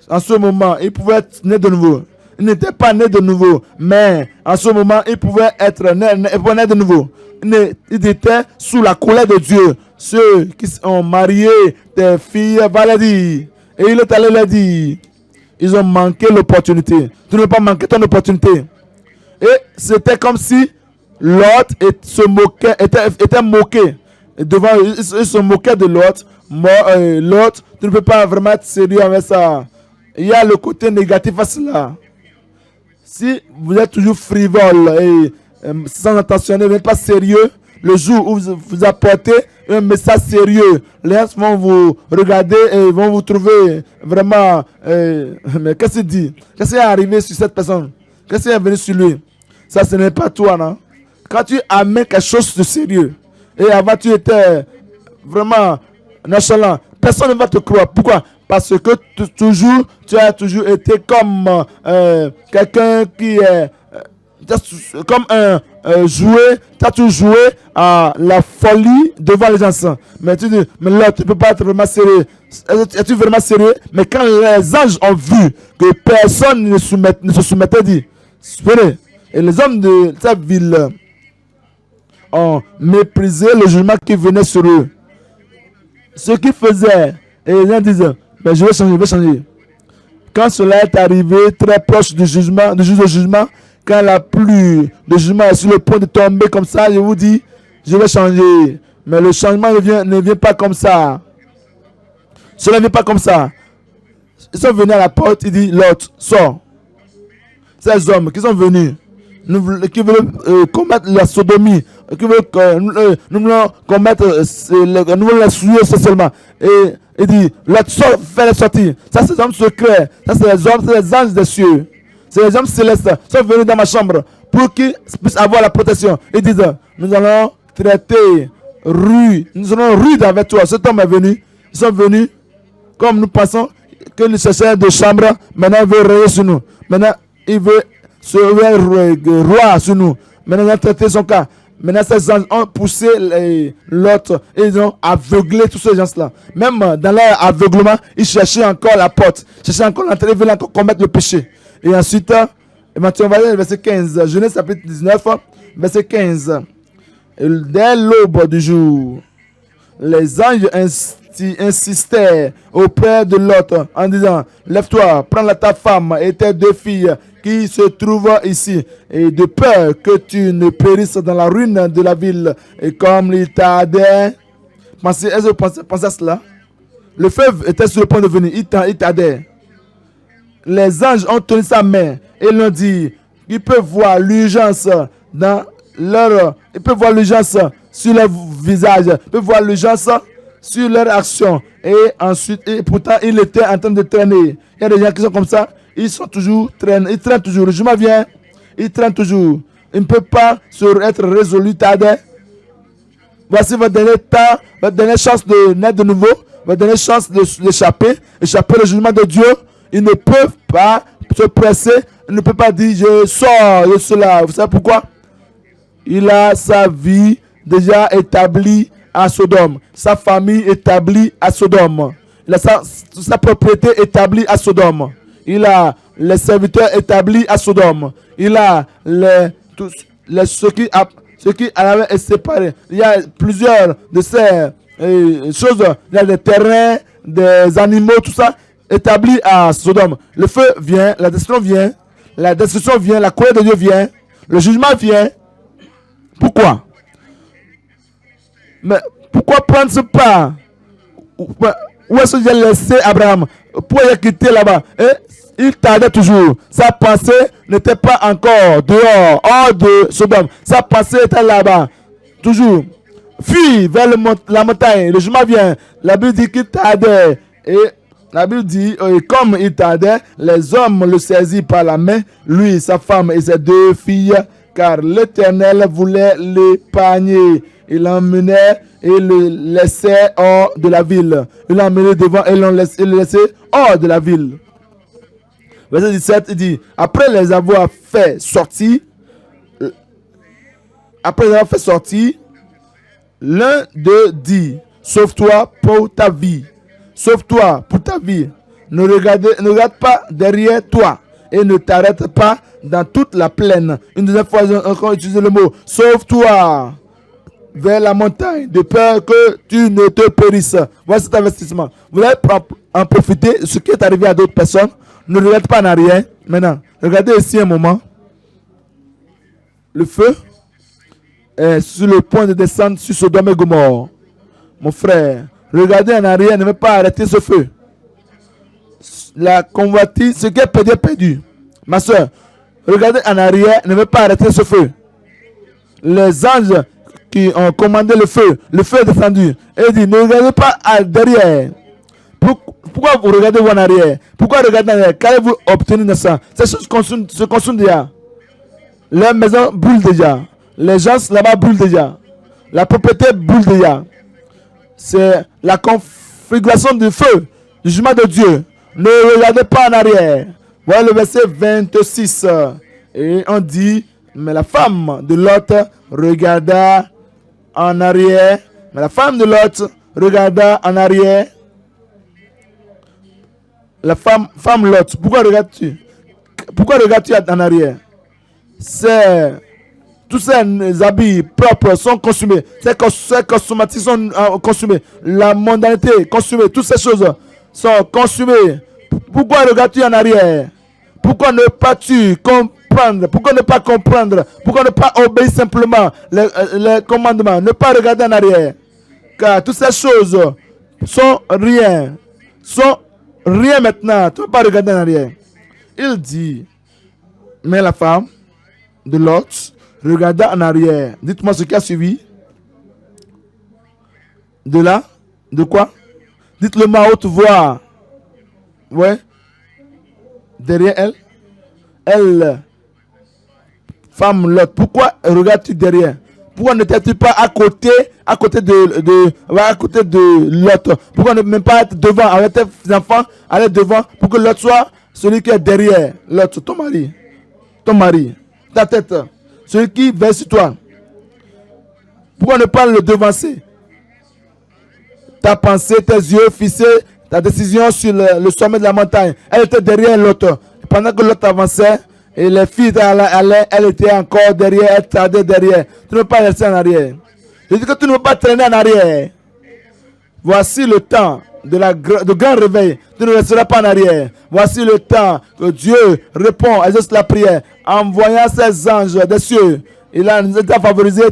En ce moment, ils pouvaient être nés de nouveau. Ils n'étaient pas nés de nouveau, mais en ce moment, ils pouvaient être nés de nouveau. Ils étaient sous la colère de Dieu. Ceux qui ont marié des filles, va leur dire. Et il est allé leur dire, ils ont manqué l'opportunité. Tu ne veux pas manquer ton opportunité. Et c'était comme si Lot était moqué. Devant, ils se moquaient de Lot. Lot, tu ne peux pas vraiment être sérieux avec ça. Il y a le côté négatif à cela. Si vous êtes toujours frivole et sans intentionné, vous n'êtes pas sérieux, le jour où vous apportez un message sérieux, les gens vont vous regarder et vont vous trouver vraiment... mais qu'est-ce qu'il dit? Qu'est-ce qui est arrivé sur cette personne? Qu'est-ce qui est venu sur lui? Ça, ce n'est pas toi, non? Quand tu amènes quelque chose de sérieux, et avant tu étais vraiment nonchalant, personne ne va te croire. Pourquoi? Parce que tu as toujours été comme quelqu'un qui est comme un jouet. Tu as toujours joué à la folie devant les gens. Mais tu dis, mais là, tu ne peux pas être vraiment sérieux. Es-tu vraiment sérieux? Mais quand les anges ont vu que personne ne se soumettait, dit, venez. Et les hommes de cette ville ont méprisé le jugement qui venait sur eux. Ce qu'ils faisaient, et les gens disaient, mais je vais changer. Quand cela est arrivé très proche du jugement, du juge de jugement, quand la pluie de jugement est sur le point de tomber comme ça, je vous dis, je vais changer. Mais le changement ne vient pas comme ça. Cela ne vient pas comme ça. Ils sont venus à la porte, ils disent, Lot, sors. Ces hommes qui sont venus, qui veulent commettre la sodomie, qui veulent nous voulons commettre, nous voulons la souiller socialement. Et il dit, Lot, sors, fais-les sortir. Ça, c'est les hommes secrets. Ça, c'est les hommes, c'est les anges des cieux. C'est les hommes célestes. Ils sont venus dans ma chambre pour qu'ils puissent avoir la protection. Ils disent, nous allons traiter nous allons rude avec toi. Cet homme est venu. Ils sont venus comme nous pensons que nous cherchions de chambre. Maintenant, il veut rayer sur nous. Maintenant, il veut se roi sur nous. Maintenant, il a traité son cas. Maintenant, ces gens ont poussé l'autre et ils ont aveuglé tous ces gens-là. Même dans leur aveuglement, ils cherchaient encore la porte. Ils cherchaient encore l'entrée, ils voulaient encore commettre le péché. Et ensuite, Matthieu, on va lire le verset 15. Genèse chapitre 19, verset 15. Et dès l'aube du jour, les anges insistaient auprès de l'autre en disant, lève-toi, prends ta femme et tes deux filles qui se trouvent ici, et de peur que tu ne périsses dans la ruine de la ville. Et comme il tardait, est-ce que vous pensez à cela? Le feu était sur le point de venir, il tardait. Les anges ont tenu sa main et l'ont dit, ils peuvent voir l'urgence dans leur... Ils peuvent voir l'urgence sur leur visage, ils peuvent voir l'urgence sur leur action. Et ensuite, et pourtant, il était en train de traîner. Il y a des gens qui sont comme ça, ils sont toujours traînent toujours. Le jugement vient, ils traînent toujours. Ils ne peuvent pas être résolus tarder. Voici votre dernier temps, votre dernière chance de naître de nouveau, votre dernière chance d'échapper le jugement de Dieu. Ils ne peuvent pas se presser, ils ne peuvent pas dire je sors de cela. Vous savez pourquoi? Il a sa vie déjà établie à Sodome, sa famille établie à Sodome, il a sa propriété établie à Sodome, il a les serviteurs établis à Sodome, il a ceux qui avaient séparés. Il y a plusieurs de ces choses, il y a des terrains, des animaux, tout ça établi à Sodome. Le feu vient, la destruction vient, la colère de Dieu vient, le jugement vient. Pourquoi? Mais pourquoi prendre ce pas? Où est-ce que j'ai laissé Abraham? Pourquoi il a quitté là-bas? Et il tardait toujours. Sa pensée n'était pas encore dehors, hors de Sodome. Sa pensée était là-bas. Toujours. Fuis vers la montagne. Le jugement vient. La Bible dit qu'il tardait. Et la Bible dit, comme il tardait, les hommes le saisirent par la main, lui, sa femme et ses deux filles, car l'Éternel voulait l'épargner. il l'emmenait et le laissait hors de la ville. Il l'a emmené devant et le laissait hors de la ville. Verset 17, il dit, après les avoir fait sortir, l'un d'eux dit, sauve-toi pour ta vie. Sauve-toi pour ta vie. Ne regarde pas derrière toi et ne t'arrête pas dans toute la plaine. Une deuxième fois, encore utiliser le mot, sauve-toi vers la montagne, de peur que tu ne te périsses. Voici cet investissement. Vous allez en profiter de ce qui est arrivé à d'autres personnes. Ne regarde pas en arrière. Maintenant, regardez ici un moment. Le feu est sur le point de descendre sur Sodome et Gomorrhe. Mon frère, regardez en arrière, ne veut pas arrêter ce feu. La convoitise, ce qui est perdu est perdu. Ma soeur, regardez en arrière, ne veut pas arrêter ce feu. Les anges qui ont commandé le feu est descendu. Et il dit, ne regardez pas derrière. Pourquoi vous regardez en arrière? Pourquoi regardez en arrière? Qu'allez-vous obtenir de ça? Ces choses se consument déjà. Les maisons brûlent déjà. Les gens là-bas brûlent déjà. La propriété brûle déjà. C'est la configuration du feu, du jugement de Dieu. Ne regardez pas en arrière. Voilà le verset 26. Et on dit, mais la femme de Lot regarda en arrière. Mais la femme de Lot regarda en arrière. La femme Lot, pourquoi regardes-tu? Pourquoi regardes-tu en arrière? Tous ces habits propres sont consumés. Ces consommatifs sont consumés. La mondanité est consumée. Toutes ces choses sont consumées. Pourquoi regardes-tu en arrière? Pourquoi ne pas-tu comprendre? Pourquoi ne pas comprendre? Pourquoi ne pas obéir simplement les commandements? Ne pas regarder en arrière. Car toutes ces choses sont rien. Sont rien maintenant. Tu ne peux pas regarder en arrière. Il dit, mais la femme de Lot regarda en arrière. Dites-moi ce qui a suivi. De là? De quoi? Dites-le à haute voix. Ouais. Derrière elle. Elle. Femme Lot. Pourquoi regardes-tu derrière? Pourquoi ne t'es-tu pas à côté de Lot? Pourquoi ne même pas être devant avec tes enfants, aller devant pour que Lot soit celui qui est derrière Lot, ton mari, ta tête, celui qui veille sur toi. Pourquoi ne pas le devancer? Ta pensée, tes yeux fixés, ta décision sur le sommet de la montagne. Elle était derrière l'autre. Pendant que l'autre avançait, et les filles allaient, elle était encore derrière, elle tardait derrière. Tu ne peux pas rester en arrière. Je dis que tu ne peux pas traîner en arrière. Voici le temps de grand réveil. Tu ne resteras pas en arrière. Voici le temps que Dieu répond à juste la prière. En envoyant ses anges des cieux. Il a favorisé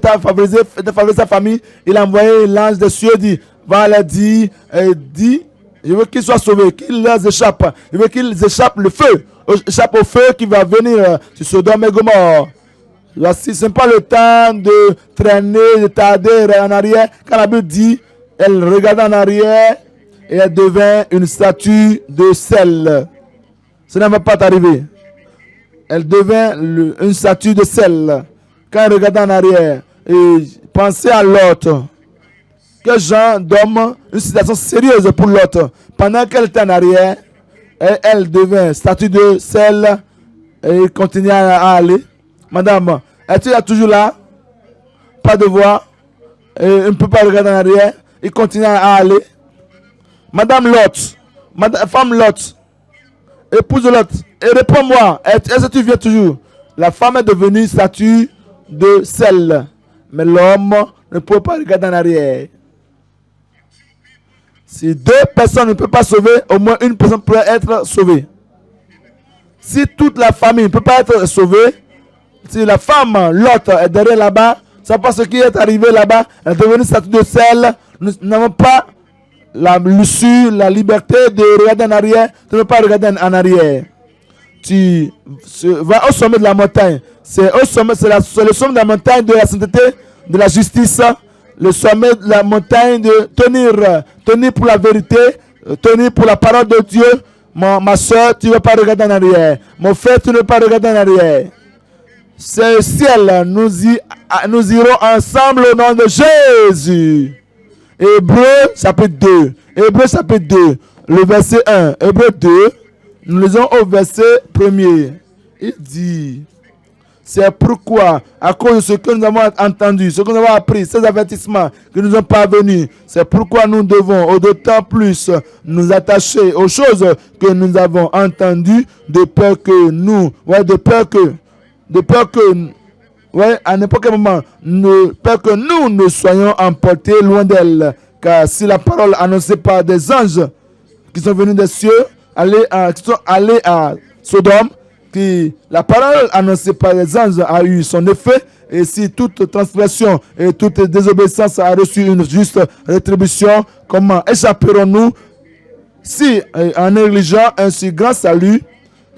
sa famille. Il a envoyé l'ange des cieux, dit, va leur dire, je veux qu'ils soient sauvés, qu'ils leur échappent. Je veux qu'ils échappent le feu. Échappent au feu qui va venir sur Sodome et Gomorrhe. Voici, ce n'est pas le temps de traîner, de tarder en arrière. Quand la Bible dit, elle regarda en arrière et elle devint une statue de sel. Ce n'est même pas arrivé. Elle devint une statue de sel. Quand elle regardait en arrière et pensait à l'autre, que Jean donne une situation sérieuse pour l'autre. Pendant qu'elle était en arrière, elle devint statue de sel et il continue à aller. Madame, es-tu toujours là? Pas de voix. Et il ne peut pas regarder en arrière. Il continue à aller. Madame Lot, femme Lot, épouse Lot, et réponds-moi, est-ce que tu viens toujours? La femme est devenue statue de sel, mais l'homme ne peut pas regarder en arrière. Si deux personnes ne peuvent pas sauver, au moins une personne peut être sauvée. Si toute la famille ne peut pas être sauvée, si la femme, l'autre, est derrière là-bas, c'est pas ce qui est arrivé là-bas, elle est devenue statue de sel. Nous n'avons pas la luxure, la liberté de regarder en arrière. Tu ne peux pas regarder en arrière. Tu vas au sommet de la montagne. C'est le sommet de la montagne de la sainteté, de la justice. Le sommet de la montagne de tenir pour la vérité, tenir pour la parole de Dieu. Ma soeur, tu ne veux pas regarder en arrière. Mon frère, tu ne veux pas regarder en arrière. c'est le ciel. Nous irons ensemble au nom de Jésus. Hébreux chapitre 2. Hébreux chapitre 2. Le verset 1. Hébreux 2. Nous lisons au verset 1er. Il dit, c'est pourquoi, à cause de ce que nous avons entendu, ce que nous avons appris, ces avertissements qui nous sont parvenus, c'est pourquoi nous devons d'autant plus nous attacher aux choses que nous avons entendues, de peur que nous, à n'importe quel moment, de peur que nous ne soyons emportés loin d'elle. Car si la parole annoncée par des anges qui sont venus des cieux, qui sont allés à Sodome, la parole annoncée par les anges a eu son effet, et si toute transgression et toute désobéissance a reçu une juste rétribution, comment échapperons-nous si, en négligeant un si grand salut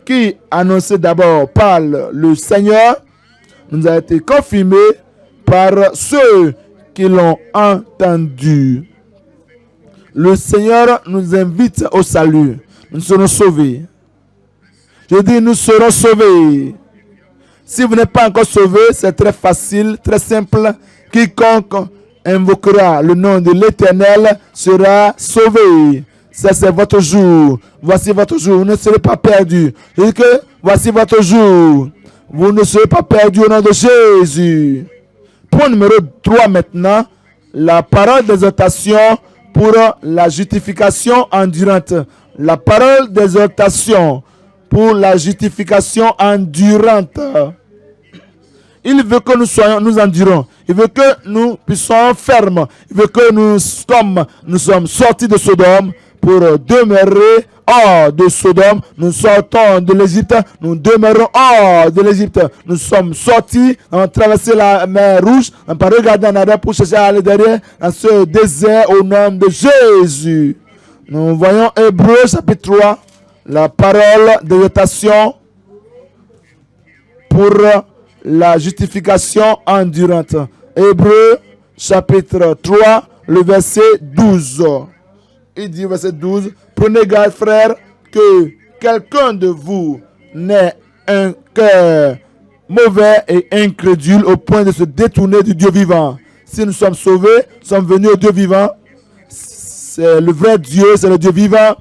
qui, annoncé d'abord par le Seigneur, nous a été confirmé par ceux qui l'ont entendu. Le Seigneur nous invite au salut. Nous serons sauvés. Je dis, nous serons sauvés. Si vous n'êtes pas encore sauvé, c'est très facile, très simple. Quiconque invoquera le nom de l'Éternel sera sauvé. Ça, c'est votre jour. Voici votre jour. Vous ne serez pas perdu. Je dis que voici votre jour. Vous ne serez pas perdu au nom de Jésus. Point numéro 3 maintenant. La parole d'exhortation pour la justification endurante. La parole d'exhortation pour la justification endurante. Il veut que nous endurons. Il veut que nous puissions fermes. Il veut que nous sommes sortis de Sodome pour demeurer hors de Sodome. Nous sortons de l'Égypte. Nous demeurons hors de l'Égypte. Nous sommes sortis. On a traversé la mer Rouge. On n'a pas regardé en arrière pour chercher à aller derrière dans ce désert au nom de Jésus. Nous voyons Hébreux chapitre 3. La parole d'exhortation pour la justification endurante. Hébreux chapitre 3, le verset 12. Il dit verset 12, prenez garde frères que quelqu'un de vous n'ait un cœur mauvais et incrédule au point de se détourner du Dieu vivant. Si nous sommes sauvés, nous sommes venus au Dieu vivant. C'est le vrai Dieu, c'est le Dieu vivant.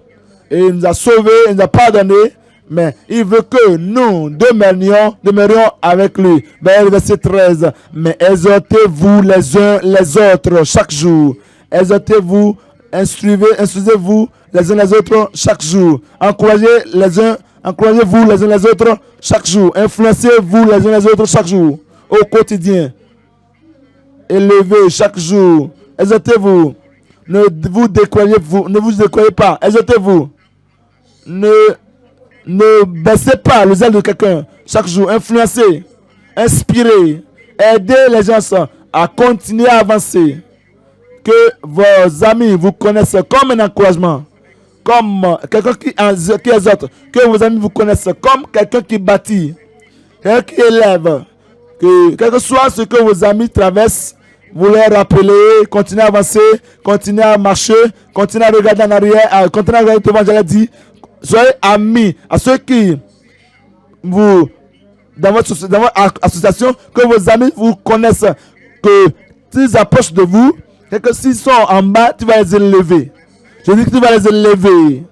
Et il nous a sauvés, il nous a pardonnés, mais il veut que nous demeurions avec lui. Verset 13. Mais exhortez-vous les uns les autres chaque jour. Exhortez-vous, instruisez-vous les uns les autres chaque jour. Encouragez-vous les uns les autres chaque jour. Influencez-vous les uns les autres chaque jour. Au quotidien. Élevez chaque jour. Exhortez-vous. Ne vous décroyez pas. Exhortez-vous. Ne baissez pas le zèle de quelqu'un. Chaque jour, influencez, inspirez, aidez les gens à continuer à avancer. Que vos amis vous connaissent comme un encouragement, comme quelqu'un qui exhorte. Que vos amis vous connaissent comme quelqu'un qui bâtit, quelqu'un qui élève. Que quel que soit ce que vos amis traversent, vous leur rappelez, continuez à avancer, continuez à marcher, continuez à regarder en arrière, continuez à regarder devant, j'allais dire. Soyez amis à ceux qui vous, dans votre association, que vos amis vous connaissent, que s'ils approchent de vous, et que s'ils sont en bas, tu vas les élever. Je dis que tu vas les élever.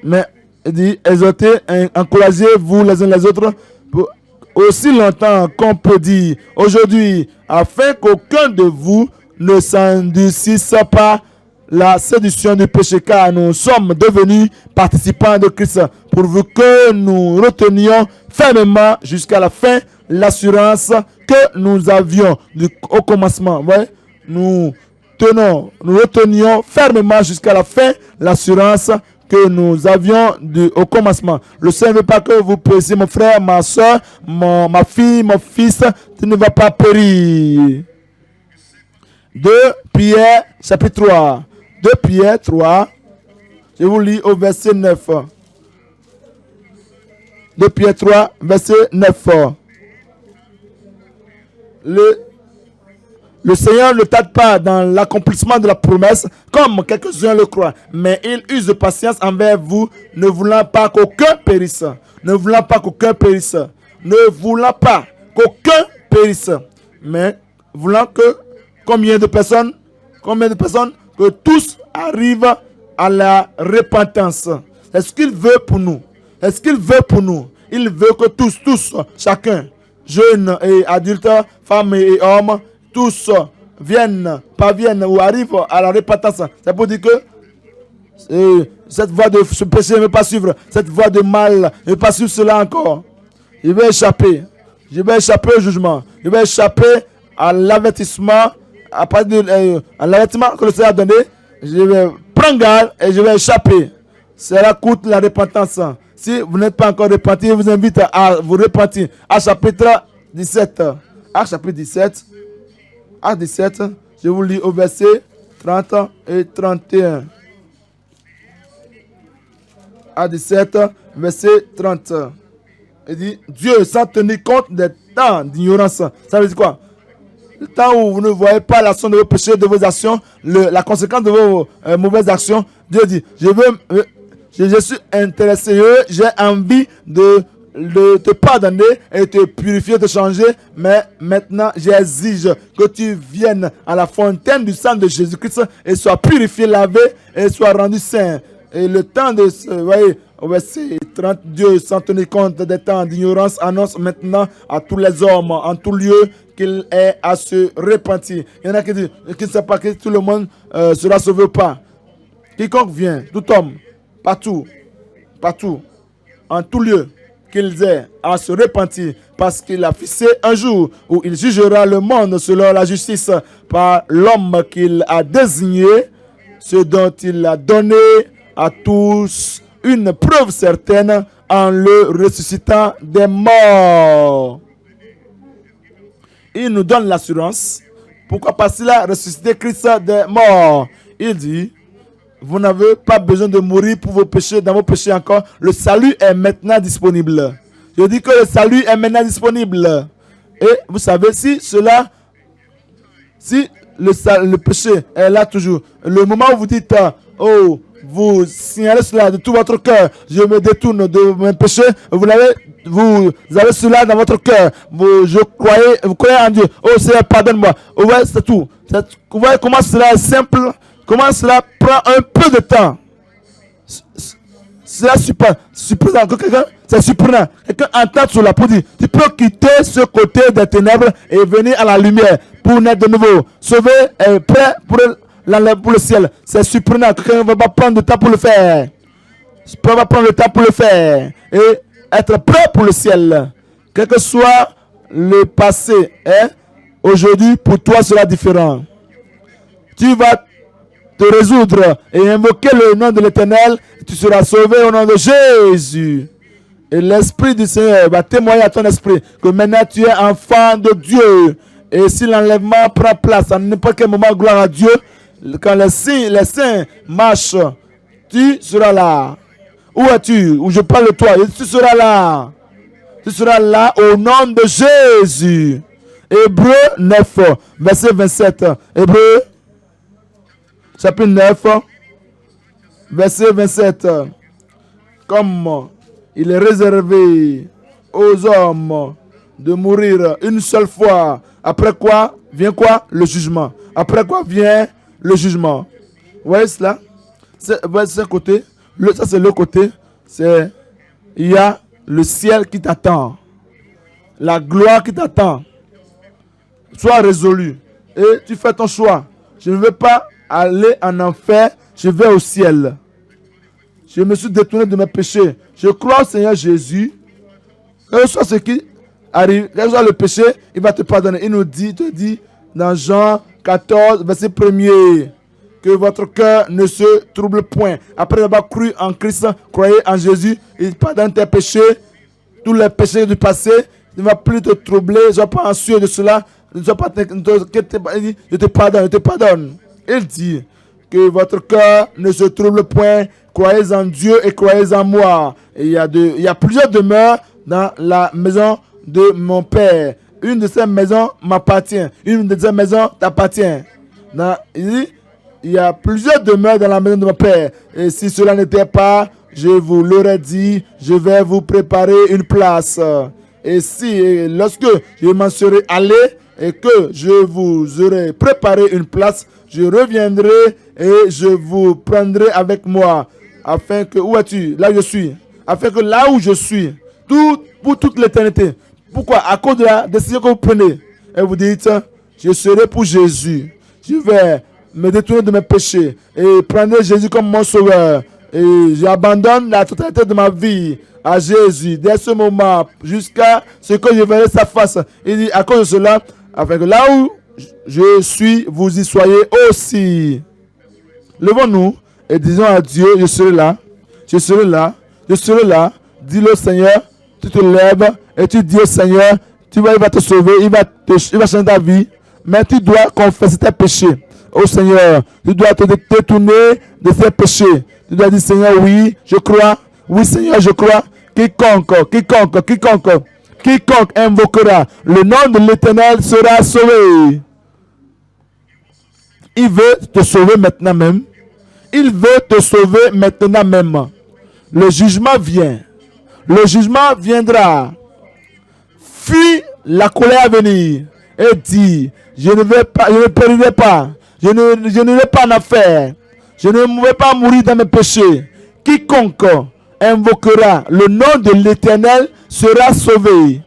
Mais il dit, exhortez, encouragez-vous les uns les autres, pour aussi longtemps qu'on peut dire aujourd'hui, afin qu'aucun de vous ne s'endurcisse pas la séduction du péché, car nous sommes devenus participants de Christ, pourvu que nous retenions fermement jusqu'à la fin l'assurance que nous avions au commencement. Ouais? Nous retenions fermement jusqu'à la fin l'assurance que nous avions au commencement. Le Seigneur ne veut pas que vous péchiez, mon frère, ma soeur, ma fille, mon fils, tu ne vas pas périr. 2 Pierre chapitre 3. 2 Pierre 3, je vous lis au verset 9. 2 Pierre 3, verset 9. Le Seigneur ne tarde pas dans l'accomplissement de la promesse, comme quelques-uns le croient, mais il use de patience envers vous, ne voulant pas qu'aucun périsse. Ne voulant pas qu'aucun périsse. Ne voulant pas qu'aucun périsse, mais voulant que combien de personnes, que tous arrivent à la repentance. C'est ce qu'il veut pour nous. Est-ce qu'il veut pour nous? Il veut que tous, chacun, jeunes et adultes, femmes et hommes, tous parviennent ou arrivent à la repentance. C'est pour dire que cette voie de ce péché ne veut pas suivre, cette voie de mal ne veut pas suivre cela encore. Je vais échapper au jugement, je vais échapper à l'avertissement, à l'avertissement que le Seigneur a donné. Je vais prendre garde et je vais échapper. Cela coûte la repentance. Si vous n'êtes pas encore repenti, je vous invite à vous repentir. Acte chapitre 17. Acte chapitre 17. Acte 17. Je vous lis au verset 30 et 31. Acte 17, verset 30. Il dit, Dieu, sans tenir compte des temps d'ignorance. Ça veut dire quoi? Le temps où vous ne voyez pas la somme de vos péchés, de vos actions, la conséquence de vos mauvaises actions, Dieu dit, je suis intéressé, j'ai envie de te pardonner et te purifier, te changer, mais maintenant j'exige que tu viennes à la fontaine du sang de Jésus-Christ et sois purifié, lavé et sois rendu saint. Et le temps de vous voyez, au verset 30, Dieu, sans tenir compte des temps d'ignorance, annonce maintenant à tous les hommes, en tout lieu, qu'il est à se repentir. Il y en a qui disent, qui ne savent pas que tout le monde sera sauvé ou pas. Quiconque vient, tout homme, partout, en tout lieu, qu'il ait à se repentir, parce qu'il a fixé un jour où il jugera le monde selon la justice par l'homme qu'il a désigné, ce dont il a donné à tous une preuve certaine en le ressuscitant des morts. Il nous donne l'assurance. Pourquoi? Parce qu'il a ressuscité Christ des morts. Il dit, vous n'avez pas besoin de mourir pour vos péchés, dans vos péchés encore. Le salut est maintenant disponible. Je dis que le salut est maintenant disponible. Et vous savez, si le péché est là toujours, le moment où vous dites, oh, vous signalez cela de tout votre cœur, je me détourne de mes péchés, vous avez cela dans votre cœur, vous croyez en Dieu, oh Seigneur, pardonne-moi. Ouais, c'est tout. Vous voyez comment cela est simple, comment cela prend un peu de temps. C'est surprenant. C'est surprenant. Quelqu'un entend cela pour dire, tu peux quitter ce côté des ténèbres et venir à la lumière pour naître de nouveau. Sauvé et prêt pour le ciel. C'est surprenant. Quelqu'un ne va pas prendre le temps pour le faire. Quelqu'un va prendre le temps pour le faire. Et être prêt pour le ciel. Quel que soit le passé, aujourd'hui, pour toi, sera différent. Tu vas te résoudre et invoquer le nom de l'Éternel. Tu seras sauvé au nom de Jésus. Et l'Esprit du Seigneur va témoigner à ton esprit que maintenant tu es enfant de Dieu. Et si l'enlèvement prend place à n'importe quel moment, gloire à Dieu, quand les saints marchent, tu seras là. Où es-tu? Où je parle de toi? Tu seras là. Tu seras là au nom de Jésus. Hébreux 9, verset 27. Hébreux, chapitre 9, verset 27. Comme il est réservé aux hommes de mourir une seule fois. Après quoi vient quoi? Le jugement. Après quoi vient le jugement. Vous voyez cela? C'est côté. Ça c'est le côté. Il y a le ciel qui t'attend. La gloire qui t'attend. Sois résolu. Et tu fais ton choix. Je ne veux pas aller en enfer. Je vais au ciel. Je me suis détourné de mes péchés. Je crois au Seigneur Jésus. Quel que soit ce qui arrive, quel que soit le péché, il va te pardonner. Il nous dit, te dit dans Jean 14, verset 1er, que votre cœur ne se trouble point. Après avoir cru en Christ, croyez en Jésus, il pardonne tes péchés, tous les péchés du passé. Il ne va plus te troubler. Je ne sois pas anxieux de cela. Je te pardonne. Il dit que votre cœur ne se trouble point. Croyez en Dieu et croyez en moi. Et il y a plusieurs demeures dans la maison de mon Père. Une de ces maisons m'appartient. Une de ces maisons t'appartient. Il y a plusieurs demeures dans la maison de mon Père. Et si cela n'était pas, je vous l'aurais dit, je vais vous préparer une place. Et si, lorsque je m'en serai allé et que je vous aurai préparé une place, je reviendrai et je vous prendrai avec moi. Afin que, où es-tu? Là où je suis. Afin que là où je suis, pour toute l'éternité. Pourquoi? À cause de la décision que vous prenez. Et vous dites, je serai pour Jésus. Je vais me détourner de mes péchés et prendre Jésus comme mon sauveur. Et j'abandonne la totalité de ma vie à Jésus dès ce moment jusqu'à ce que je verrai sa face. Il dit, à cause de cela, afin que là où je suis, vous y soyez aussi. Levons-nous et disons à Dieu, je serai là, je serai là, je serai là. Dis-le au Seigneur, tu te lèves et tu dis au Seigneur, il va te sauver, il va changer ta vie. Mais tu dois confesser tes péchés au Seigneur. Tu dois te détourner de tes péchés. Tu dois dire, Seigneur, oui, je crois. Oui, Seigneur, je crois. Quiconque invoquera le nom de l'Éternel sera sauvé. Il veut te sauver maintenant même. Il veut te sauver maintenant même. Le jugement vient. Le jugement viendra. Fuis la colère à venir et dis, je ne périrai pas. Je n'aurai pas d'affaire. Je ne vais pas mourir dans mes péchés. Quiconque invoquera le nom de l'Éternel sera sauvé.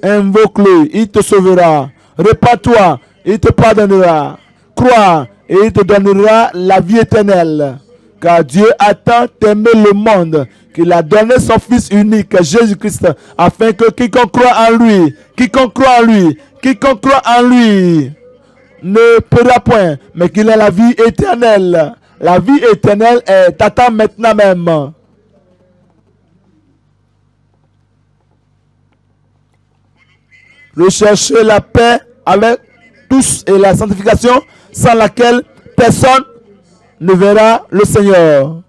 Invoque-le, il te sauvera. Répands-toi, il te pardonnera. Crois et il te donnera la vie éternelle. Car Dieu a tant aimé le monde qu'il a donné son Fils unique, Jésus-Christ, afin que quiconque croit en lui, ne perdra point, mais qu'il ait la vie éternelle. La vie éternelle t'attend maintenant même. Recherchez la paix avec tous et la sanctification sans laquelle personne ne verra le Seigneur.